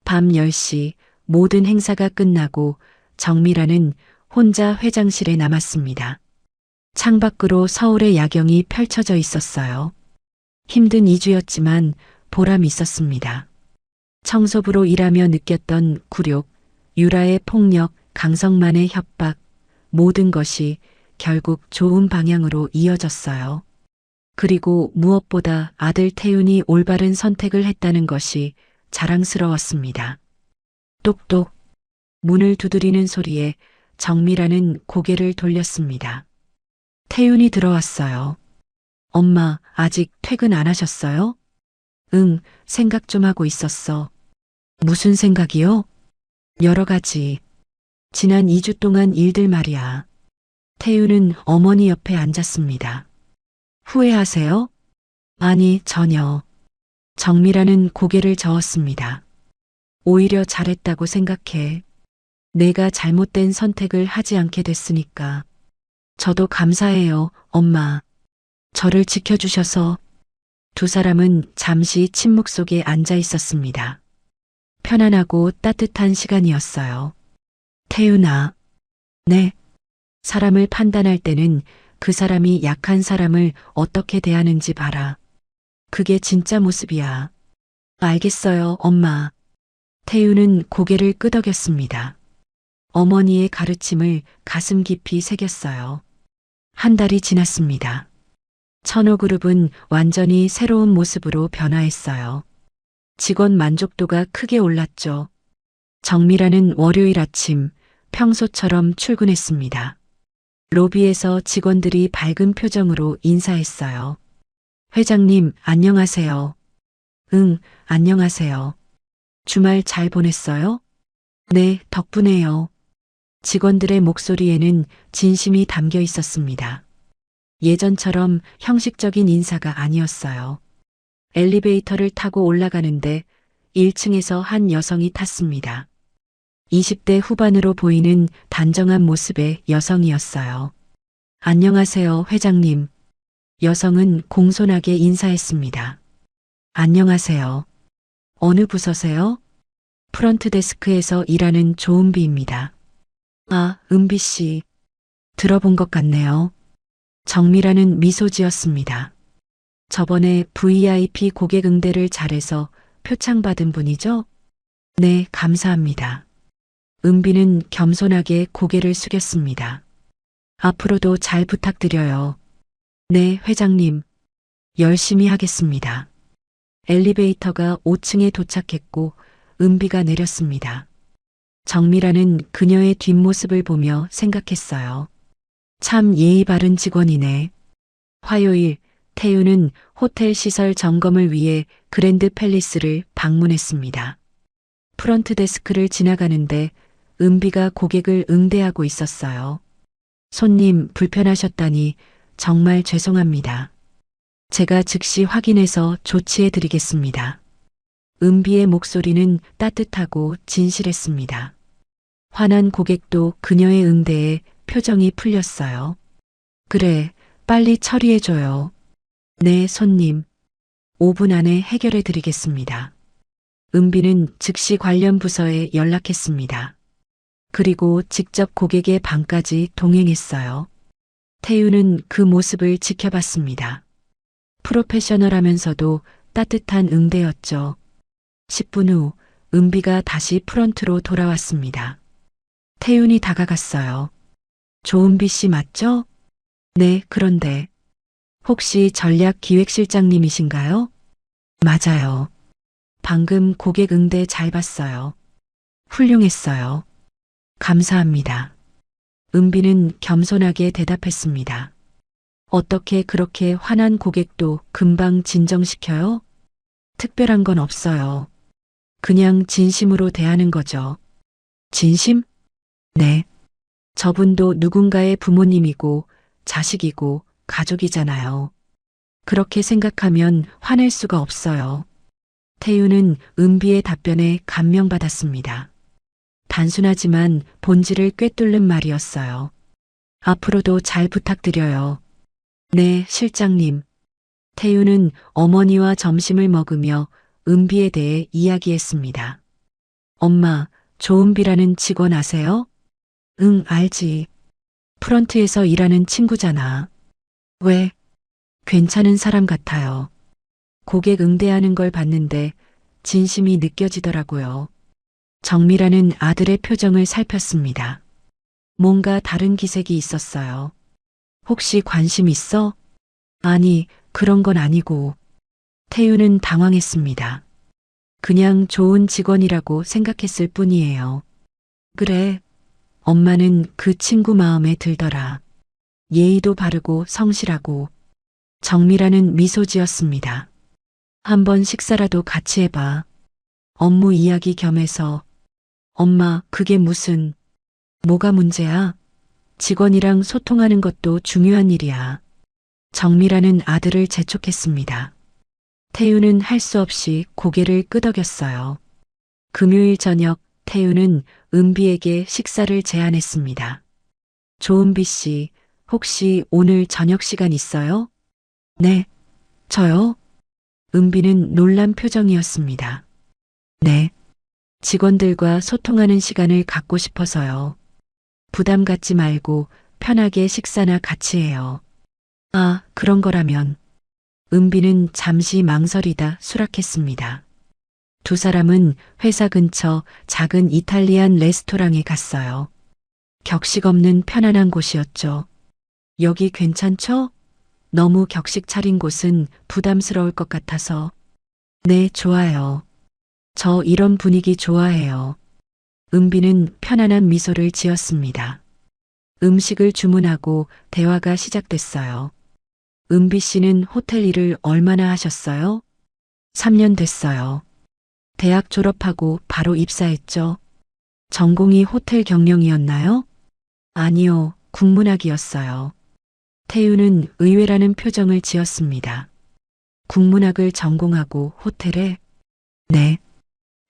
S2: 밤 10시 모든 행사가 끝나고 정미라는 혼자 회장실에 남았습니다. 창밖으로 서울의 야경이 펼쳐져 있었어요. 힘든 2주였지만 보람이 있었습니다. 청소부로 일하며 느꼈던 굴욕, 유라의 폭력, 강성만의 협박, 모든 것이 결국 좋은 방향으로 이어졌어요. 그리고 무엇보다 아들 태윤이 올바른 선택을 했다는 것이 자랑스러웠습니다. 똑똑. 문을 두드리는 소리에 정미라는 고개를 돌렸습니다. 태윤이 들어왔어요. 엄마, 아직 퇴근 안 하셨어요? 응, 생각 좀 하고 있었어. 무슨 생각이요? 여러 가지. 지난 2주 동안 일들 말이야. 태윤은 어머니 옆에 앉았습니다. 후회하세요? 아니, 전혀. 정미라는 고개를 저었습니다. 오히려 잘했다고 생각해. 내가 잘못된 선택을 하지 않게 됐으니까. 저도 감사해요, 엄마. 저를 지켜주셔서. 두 사람은 잠시 침묵 속에 앉아 있었습니다. 편안하고 따뜻한 시간이었어요. 태윤아. 네. 사람을 판단할 때는 그 사람이 약한 사람을 어떻게 대하는지 봐라. 그게 진짜 모습이야. 알겠어요, 엄마. 태윤은 고개를 끄덕였습니다. 어머니의 가르침을 가슴 깊이 새겼어요. 한 달이 지났습니다. 천호그룹은 완전히 새로운 모습으로 변화했어요. 직원 만족도가 크게 올랐죠. 정미라는 월요일 아침 평소처럼 출근했습니다. 로비에서 직원들이 밝은 표정으로 인사했어요. 회장님, 안녕하세요. 응, 안녕하세요. 주말 잘 보냈어요? 네, 덕분에요. 직원들의 목소리에는 진심이 담겨 있었습니다. 예전처럼 형식적인 인사가 아니었어요. 엘리베이터를 타고 올라가는데 1층에서 한 여성이 탔습니다. 20대 후반으로 보이는 단정한 모습의 여성이었어요. 안녕하세요, 회장님. 여성은 공손하게 인사했습니다. 안녕하세요. 어느 부서세요? 프런트 데스크에서 일하는 조은비입니다. 아, 은비 씨. 들어본 것 같네요. 정미라는 미소 지었습니다. 저번에 VIP 고객 응대를 잘해서 표창 받은 분이죠? 네, 감사합니다. 은비는 겸손하게 고개를 숙였습니다. 앞으로도 잘 부탁드려요. 네, 회장님. 열심히 하겠습니다. 엘리베이터가 5층에 도착했고 은비가 내렸습니다. 정미라는 그녀의 뒷모습을 보며 생각했어요. 참 예의 바른 직원이네. 화요일, 태윤은 호텔 시설 점검을 위해 그랜드 팰리스를 방문했습니다. 프런트 데스크를 지나가는데 은비가 고객을 응대하고 있었어요. 손님 불편하셨다니 정말 죄송합니다. 제가 즉시 확인해서 조치해 드리겠습니다. 은비의 목소리는 따뜻하고 진실했습니다. 화난 고객도 그녀의 응대에 표정이 풀렸어요. 그래, 빨리 처리해줘요. 네, 손님. 5분 안에 해결해 드리겠습니다. 은비는 즉시 관련 부서에 연락했습니다. 그리고 직접 고객의 방까지 동행했어요. 태윤은 그 모습을 지켜봤습니다. 프로페셔널하면서도 따뜻한 응대였죠. 10분 후 은비가 다시 프런트로 돌아왔습니다. 태윤이 다가갔어요. 조은비 씨 맞죠? 네, 그런데 혹시 전략기획실장님이신가요? 맞아요. 방금 고객 응대 잘 봤어요. 훌륭했어요. 감사합니다. 은비는 겸손하게 대답했습니다. 어떻게 그렇게 화난 고객도 금방 진정시켜요? 특별한 건 없어요. 그냥 진심으로 대하는 거죠. 진심? 네. 저분도 누군가의 부모님이고 자식이고 가족이잖아요. 그렇게 생각하면 화낼 수가 없어요. 태윤은 은비의 답변에 감명받았습니다. 단순하지만 본질을 꿰뚫는 말이었어요. 앞으로도 잘 부탁드려요. 네, 실장님. 태윤은 어머니와 점심을 먹으며 은비에 대해 이야기했습니다. 엄마, 조은비라는 직원 아세요? 응, 알지. 프런트에서 일하는 친구잖아. 왜? 괜찮은 사람 같아요. 고객 응대하는 걸 봤는데 진심이 느껴지더라고요. 정미라는 아들의 표정을 살폈습니다. 뭔가 다른 기색이 있었어요. 혹시 관심 있어? 아니, 그런 건 아니고. 태윤은 당황했습니다. 그냥 좋은 직원이라고 생각했을 뿐이에요. 그래. 엄마는 그 친구 마음에 들더라. 예의도 바르고 성실하고 정미라는 미소 지었습니다. 한번 식사라도 같이 해봐. 업무 이야기 겸해서. 엄마, 그게 무슨, 뭐가 문제야? 직원이랑 소통하는 것도 중요한 일이야. 정미라는 아들을 재촉했습니다. 태유는 할 수 없이 고개를 끄덕였어요. 금요일 저녁 태유는 은비에게 식사를 제안했습니다. 조은비 씨, 혹시 오늘 저녁 시간 있어요? 네, 저요? 은비는 놀란 표정이었습니다. 네, 직원들과 소통하는 시간을 갖고 싶어서요. 부담 갖지 말고 편하게 식사나 같이 해요. 아, 그런 거라면. 은비는 잠시 망설이다 수락했습니다. 두 사람은 회사 근처 작은 이탈리안 레스토랑에 갔어요. 격식 없는 편안한 곳이었죠. 여기 괜찮죠? 너무 격식 차린 곳은 부담스러울 것 같아서. 네, 좋아요. 저 이런 분위기 좋아해요. 은비는 편안한 미소를 지었습니다. 음식을 주문하고 대화가 시작됐어요. 은비 씨는 호텔 일을 얼마나 하셨어요? 3년 됐어요. 대학 졸업하고 바로 입사했죠. 전공이 호텔 경영이었나요? 아니요, 국문학이었어요. 태유는 의외라는 표정을 지었습니다. 국문학을 전공하고 호텔에? 네.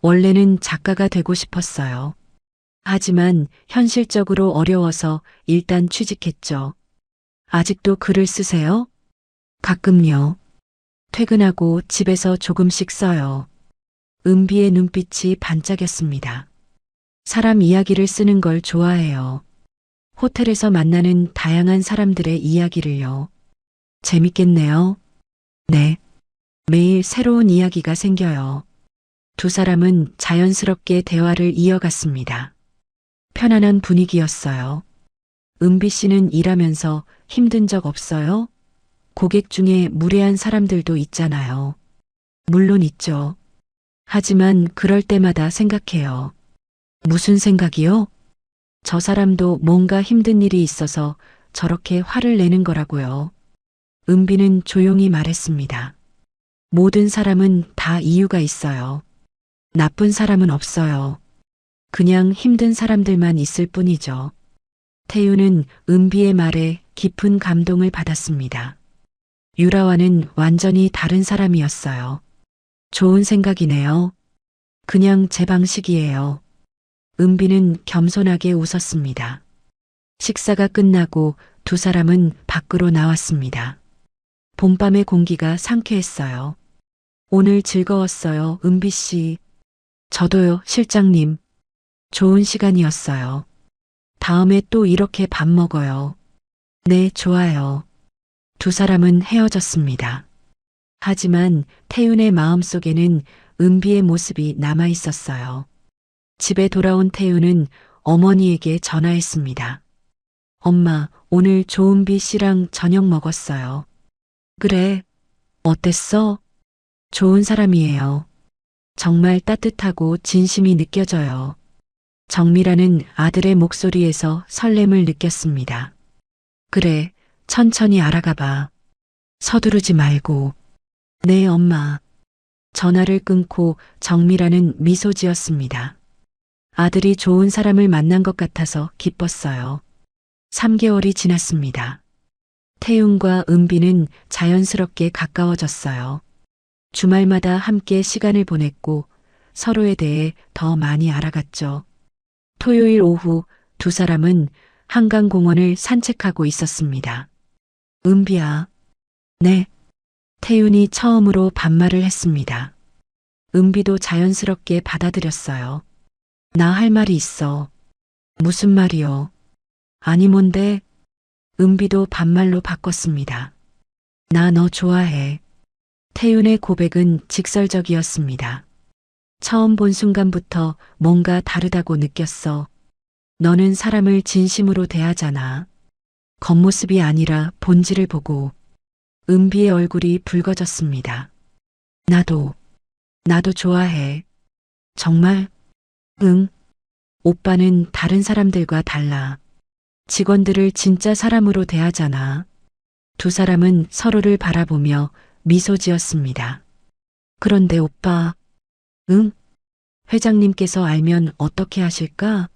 S2: 원래는 작가가 되고 싶었어요. 하지만 현실적으로 어려워서 일단 취직했죠. 아직도 글을 쓰세요? 가끔요. 퇴근하고 집에서 조금씩 써요. 은비의 눈빛이 반짝였습니다. 사람 이야기를 쓰는 걸 좋아해요. 호텔에서 만나는 다양한 사람들의 이야기를요. 재밌겠네요. 네. 매일 새로운 이야기가 생겨요. 두 사람은 자연스럽게 대화를 이어갔습니다. 편안한 분위기였어요. 은비 씨는 일하면서 힘든 적 없어요? 고객 중에 무례한 사람들도 있잖아요. 물론 있죠. 하지만 그럴 때마다 생각해요. 무슨 생각이요? 저 사람도 뭔가 힘든 일이 있어서 저렇게 화를 내는 거라고요. 은비는 조용히 말했습니다. 모든 사람은 다 이유가 있어요. 나쁜 사람은 없어요. 그냥 힘든 사람들만 있을 뿐이죠. 태유는 은비의 말에 깊은 감동을 받았습니다. 유라와는 완전히 다른 사람이었어요. 좋은 생각이네요. 그냥 제 방식이에요. 은비는 겸손하게 웃었습니다. 식사가 끝나고 두 사람은 밖으로 나왔습니다. 봄밤의 공기가 상쾌했어요. 오늘 즐거웠어요, 은비 씨. 저도요, 실장님. 좋은 시간이었어요. 다음에 또 이렇게 밥 먹어요. 네, 좋아요. 두 사람은 헤어졌습니다. 하지만 태윤의 마음속에는 은비의 모습이 남아 있었어요. 집에 돌아온 태윤은 어머니에게 전화했습니다. 엄마, 오늘 조은비 씨랑 저녁 먹었어요. 그래, 어땠어? 좋은 사람이에요. 정말 따뜻하고 진심이 느껴져요. 정미라는 아들의 목소리에서 설렘을 느꼈습니다. 그래, 천천히 알아가 봐. 서두르지 말고. 네, 엄마. 전화를 끊고 정미라는 미소 지었습니다. 아들이 좋은 사람을 만난 것 같아서 기뻤어요. 3개월이 지났습니다. 태윤과 은비는 자연스럽게 가까워졌어요. 주말마다 함께 시간을 보냈고 서로에 대해 더 많이 알아갔죠. 토요일 오후 두 사람은 한강공원을 산책하고 있었습니다. 은비야. 네. 태윤이 처음으로 반말을 했습니다. 은비도 자연스럽게 받아들였어요. 나 할 말이 있어. 무슨 말이요? 아니 뭔데? 은비도 반말로 바꿨습니다. 나 너 좋아해. 태윤의 고백은 직설적이었습니다. 처음 본 순간부터 뭔가 다르다고 느꼈어. 너는 사람을 진심으로 대하잖아. 겉모습이 아니라 본질을 보고. 은비의 얼굴이 붉어졌습니다. 나도 좋아해. 정말? 응. 오빠는 다른 사람들과 달라. 직원들을 진짜 사람으로 대하잖아. 두 사람은 서로를 바라보며 미소 지었습니다. 그런데 오빠, 응? 회장님께서 알면 어떻게 하실까?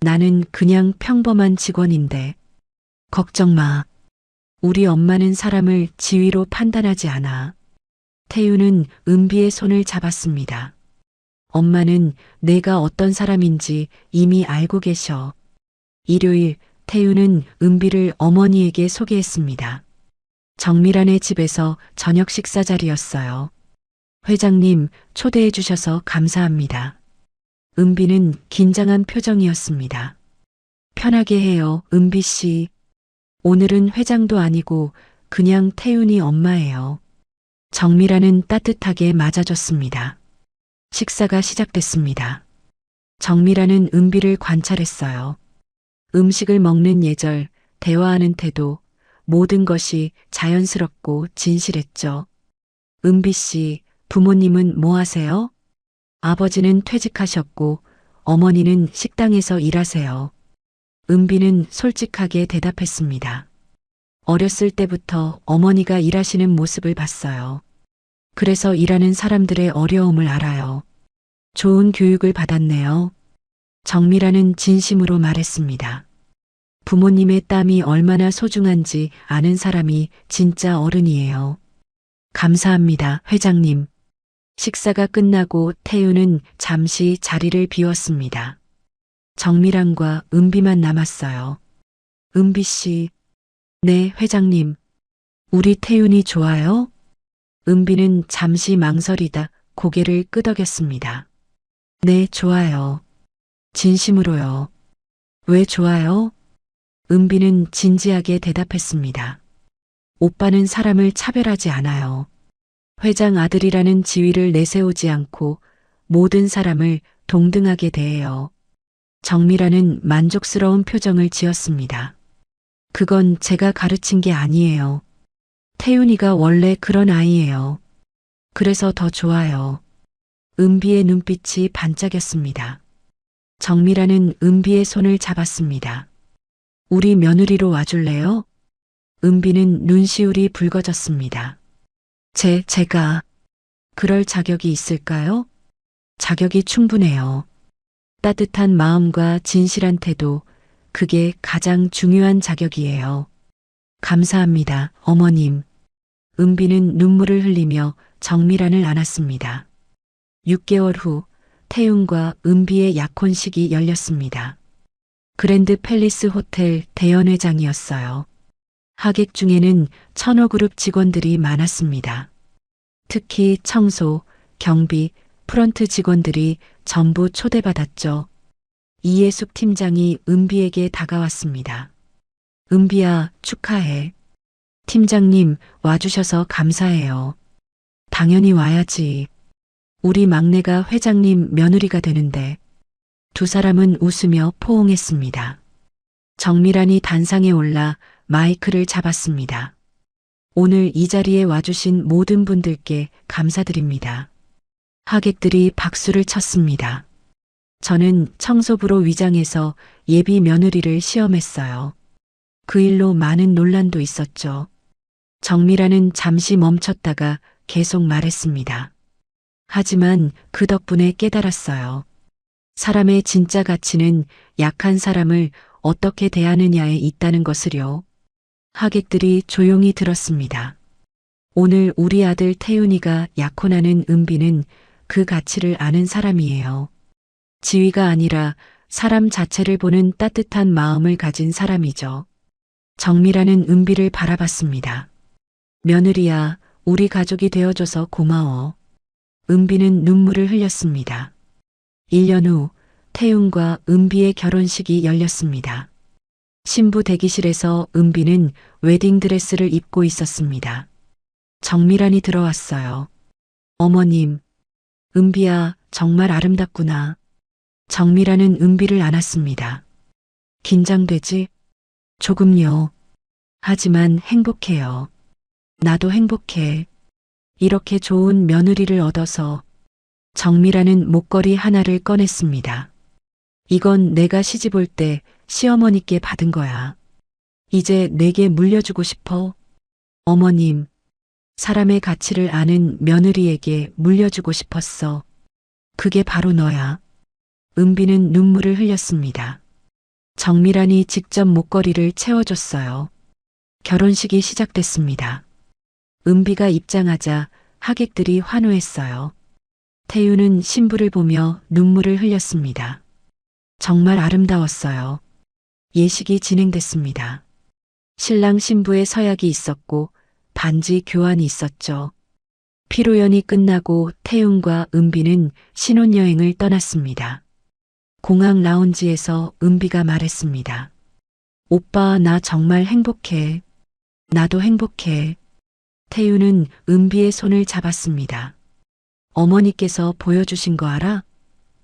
S2: 나는 그냥 평범한 직원인데. 걱정 마. 우리 엄마는 사람을 지위로 판단하지 않아. 태유는 은비의 손을 잡았습니다. 엄마는 내가 어떤 사람인지 이미 알고 계셔. 일요일 태유는 은비를 어머니에게 소개했습니다. 정미란의 집에서 저녁 식사 자리였어요. 회장님 초대해 주셔서 감사합니다. 은비는 긴장한 표정이었습니다. 편하게 해요, 은비 씨. 오늘은 회장도 아니고 그냥 태윤이 엄마예요. 정미란은 따뜻하게 맞아줬습니다. 식사가 시작됐습니다. 정미란은 은비를 관찰했어요. 음식을 먹는 예절, 대화하는 태도, 모든 것이 자연스럽고 진실했죠. 은비 씨, 부모님은 뭐 하세요? 아버지는 퇴직하셨고 어머니는 식당에서 일하세요. 은비는 솔직하게 대답했습니다. 어렸을 때부터 어머니가 일하시는 모습을 봤어요. 그래서 일하는 사람들의 어려움을 알아요. 좋은 교육을 받았네요. 정미라는 진심으로 말했습니다. 부모님의 땀이 얼마나 소중한지 아는 사람이 진짜 어른이에요. 감사합니다, 회장님. 식사가 끝나고 태유는 잠시 자리를 비웠습니다. 정미란과 은비만 남았어요. 은비 씨. 네, 회장님. 우리 태윤이 좋아요? 은비는 잠시 망설이다 고개를 끄덕였습니다. 네, 좋아요. 진심으로요. 왜 좋아요? 은비는 진지하게 대답했습니다. 오빠는 사람을 차별하지 않아요. 회장 아들이라는 지위를 내세우지 않고 모든 사람을 동등하게 대해요. 정미라는 만족스러운 표정을 지었습니다. 그건 제가 가르친 게 아니에요. 태윤이가 원래 그런 아이예요. 그래서 더 좋아요. 은비의 눈빛이 반짝였습니다. 정미라는 은비의 손을 잡았습니다. 우리 며느리로 와줄래요? 은비는 눈시울이 붉어졌습니다. 제가 그럴 자격이 있을까요? 자격이 충분해요. 따뜻한 마음과 진실한 태도, 그게 가장 중요한 자격이에요. 감사합니다, 어머님. 은비는 눈물을 흘리며 정미란을 안았습니다. 6개월 후 태윤과 은비의 약혼식이 열렸습니다. 그랜드 팰리스 호텔 대연회장이었어요. 하객 중에는 천호그룹 직원들이 많았습니다. 특히 청소, 경비, 프런트 직원들이 전부 초대받았죠. 이예숙 팀장이 은비에게 다가왔습니다. 은비야, 축하해. 팀장님, 와주셔서 감사해요. 당연히 와야지. 우리 막내가 회장님 며느리가 되는데. 두 사람은 웃으며 포옹했습니다. 정미란이 단상에 올라 마이크를 잡았습니다. 오늘 이 자리에 와주신 모든 분들께 감사드립니다. 하객들이 박수를 쳤습니다. 저는 청소부로 위장해서 예비 며느리를 시험했어요. 그 일로 많은 논란도 있었죠. 정미라는 잠시 멈췄다가 계속 말했습니다. 하지만 그 덕분에 깨달았어요. 사람의 진짜 가치는 약한 사람을 어떻게 대하느냐에 있다는 것을요. 하객들이 조용히 들었습니다. 오늘 우리 아들 태윤이가 약혼하는 은비는 그 가치를 아는 사람이에요. 지위가 아니라 사람 자체를 보는 따뜻한 마음을 가진 사람이죠. 정미라는 은비를 바라봤습니다. 며느리야, 우리 가족이 되어줘서 고마워. 은비는 눈물을 흘렸습니다. 1년 후 태윤과 은비의 결혼식이 열렸습니다. 신부 대기실에서 은비는 웨딩드레스를 입고 있었습니다. 정미란이 들어왔어요. 어머님, 은비야, 정말 아름답구나. 정미란은 은비를 안았습니다. 긴장되지? 조금요. 하지만 행복해요. 나도 행복해. 이렇게 좋은 며느리를 얻어서. 정미란은 목걸이 하나를 꺼냈습니다. 이건 내가 시집 올 때 시어머니께 받은 거야. 이제 내게 물려주고 싶어. 어머님, 사람의 가치를 아는 며느리에게 물려주고 싶었어. 그게 바로 너야. 은비는 눈물을 흘렸습니다. 정미란이 직접 목걸이를 채워줬어요. 결혼식이 시작됐습니다. 은비가 입장하자 하객들이 환호했어요. 태유는 신부를 보며 눈물을 흘렸습니다. 정말 아름다웠어요. 예식이 진행됐습니다. 신랑 신부의 서약이 있었고 반지 교환이 있었죠. 피로연이 끝나고 태윤과 은비는 신혼여행을 떠났습니다. 공항 라운지에서 은비가 말했습니다. 오빠, 나 정말 행복해. 나도 행복해. 태윤은 은비의 손을 잡았습니다. 어머니께서 보여주신 거 알아?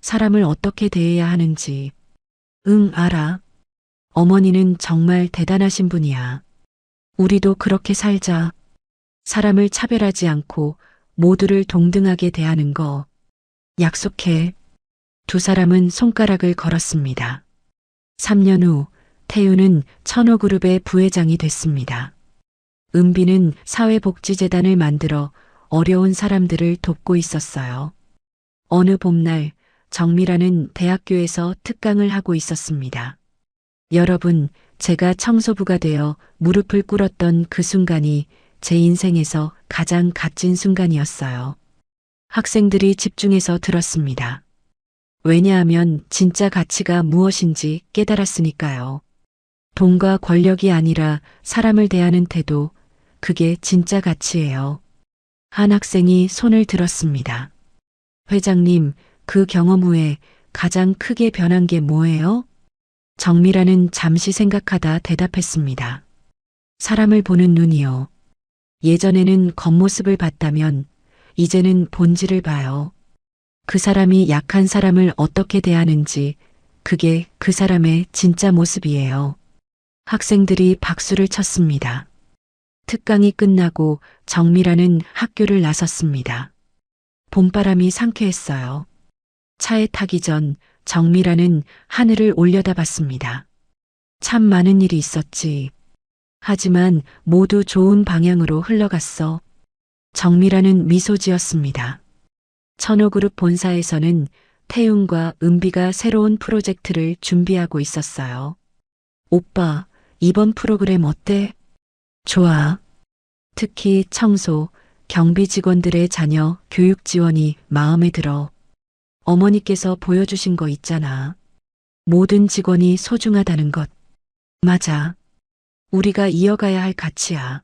S2: 사람을 어떻게 대해야 하는지. 응, 알아. 어머니는 정말 대단하신 분이야. 우리도 그렇게 살자. 사람을 차별하지 않고 모두를 동등하게 대하는 거. 약속해. 두 사람은 손가락을 걸었습니다. 3년 후 태윤은 천호그룹의 부회장이 됐습니다. 은비는 사회복지재단을 만들어 어려운 사람들을 돕고 있었어요. 어느 봄날 정미라는 대학교에서 특강을 하고 있었습니다. 여러분, 제가 청소부가 되어 무릎을 꿇었던 그 순간이 제 인생에서 가장 값진 순간이었어요. 학생들이 집중해서 들었습니다. 왜냐하면 진짜 가치가 무엇인지 깨달았으니까요. 돈과 권력이 아니라 사람을 대하는 태도, 그게 진짜 가치예요. 한 학생이 손을 들었습니다. 회장님, 그 경험 후에 가장 크게 변한 게 뭐예요? 정미라는 잠시 생각하다 대답했습니다. 사람을 보는 눈이요. 예전에는 겉모습을 봤다면 이제는 본질을 봐요. 그 사람이 약한 사람을 어떻게 대하는지, 그게 그 사람의 진짜 모습이에요. 학생들이 박수를 쳤습니다. 특강이 끝나고 정미라는 학교를 나섰습니다. 봄바람이 상쾌했어요. 차에 타기 전 정미라는 하늘을 올려다봤습니다. 참 많은 일이 있었지. 하지만 모두 좋은 방향으로 흘러갔어. 정미라는 미소 지었습니다. 천호그룹 본사에서는 태윤과 은비가 새로운 프로젝트를 준비하고 있었어요. 오빠, 이번 프로그램 어때? 좋아. 특히 청소, 경비 직원들의 자녀 교육 지원이 마음에 들어. 어머니께서 보여주신 거 있잖아. 모든 직원이 소중하다는 것. 맞아. 우리가 이어가야 할 가치야.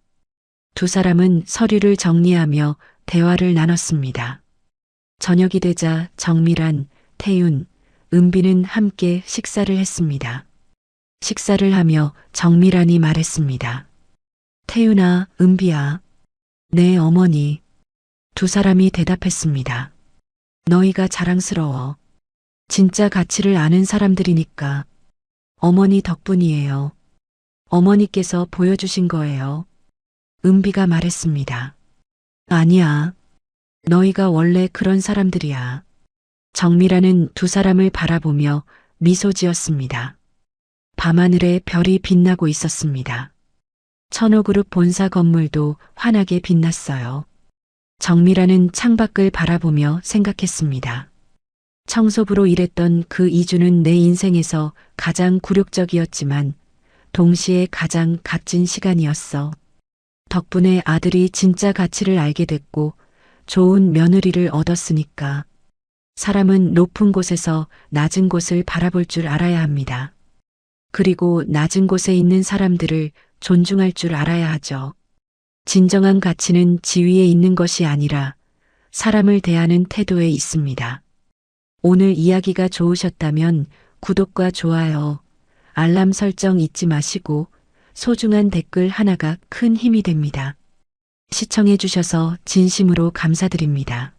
S2: 두 사람은 서류를 정리하며 대화를 나눴습니다. 저녁이 되자 정미란, 태윤, 은비는 함께 식사를 했습니다. 식사를 하며 정미란이 말했습니다. 태윤아, 은비야. 네, 어머니. 두 사람이 대답했습니다. 너희가 자랑스러워. 진짜 가치를 아는 사람들이니까. 어머니 덕분이에요. 어머니께서 보여주신 거예요. 은비가 말했습니다. 아니야. 너희가 원래 그런 사람들이야. 정미라는 두 사람을 바라보며 미소 지었습니다. 밤하늘에 별이 빛나고 있었습니다. 천호그룹 본사 건물도 환하게 빛났어요. 정미라는 창밖을 바라보며 생각했습니다. 청소부로 일했던 그 2주는 내 인생에서 가장 굴욕적이었지만 동시에 가장 값진 시간이었어. 덕분에 아들이 진짜 가치를 알게 됐고 좋은 며느리를 얻었으니까. 사람은 높은 곳에서 낮은 곳을 바라볼 줄 알아야 합니다. 그리고 낮은 곳에 있는 사람들을 존중할 줄 알아야 하죠. 진정한 가치는 지위에 있는 것이 아니라 사람을 대하는 태도에 있습니다. 오늘 이야기가 좋으셨다면 구독과 좋아요, 알람 설정 잊지 마시고 소중한 댓글 하나가 큰 힘이 됩니다. 시청해 주셔서 진심으로 감사드립니다.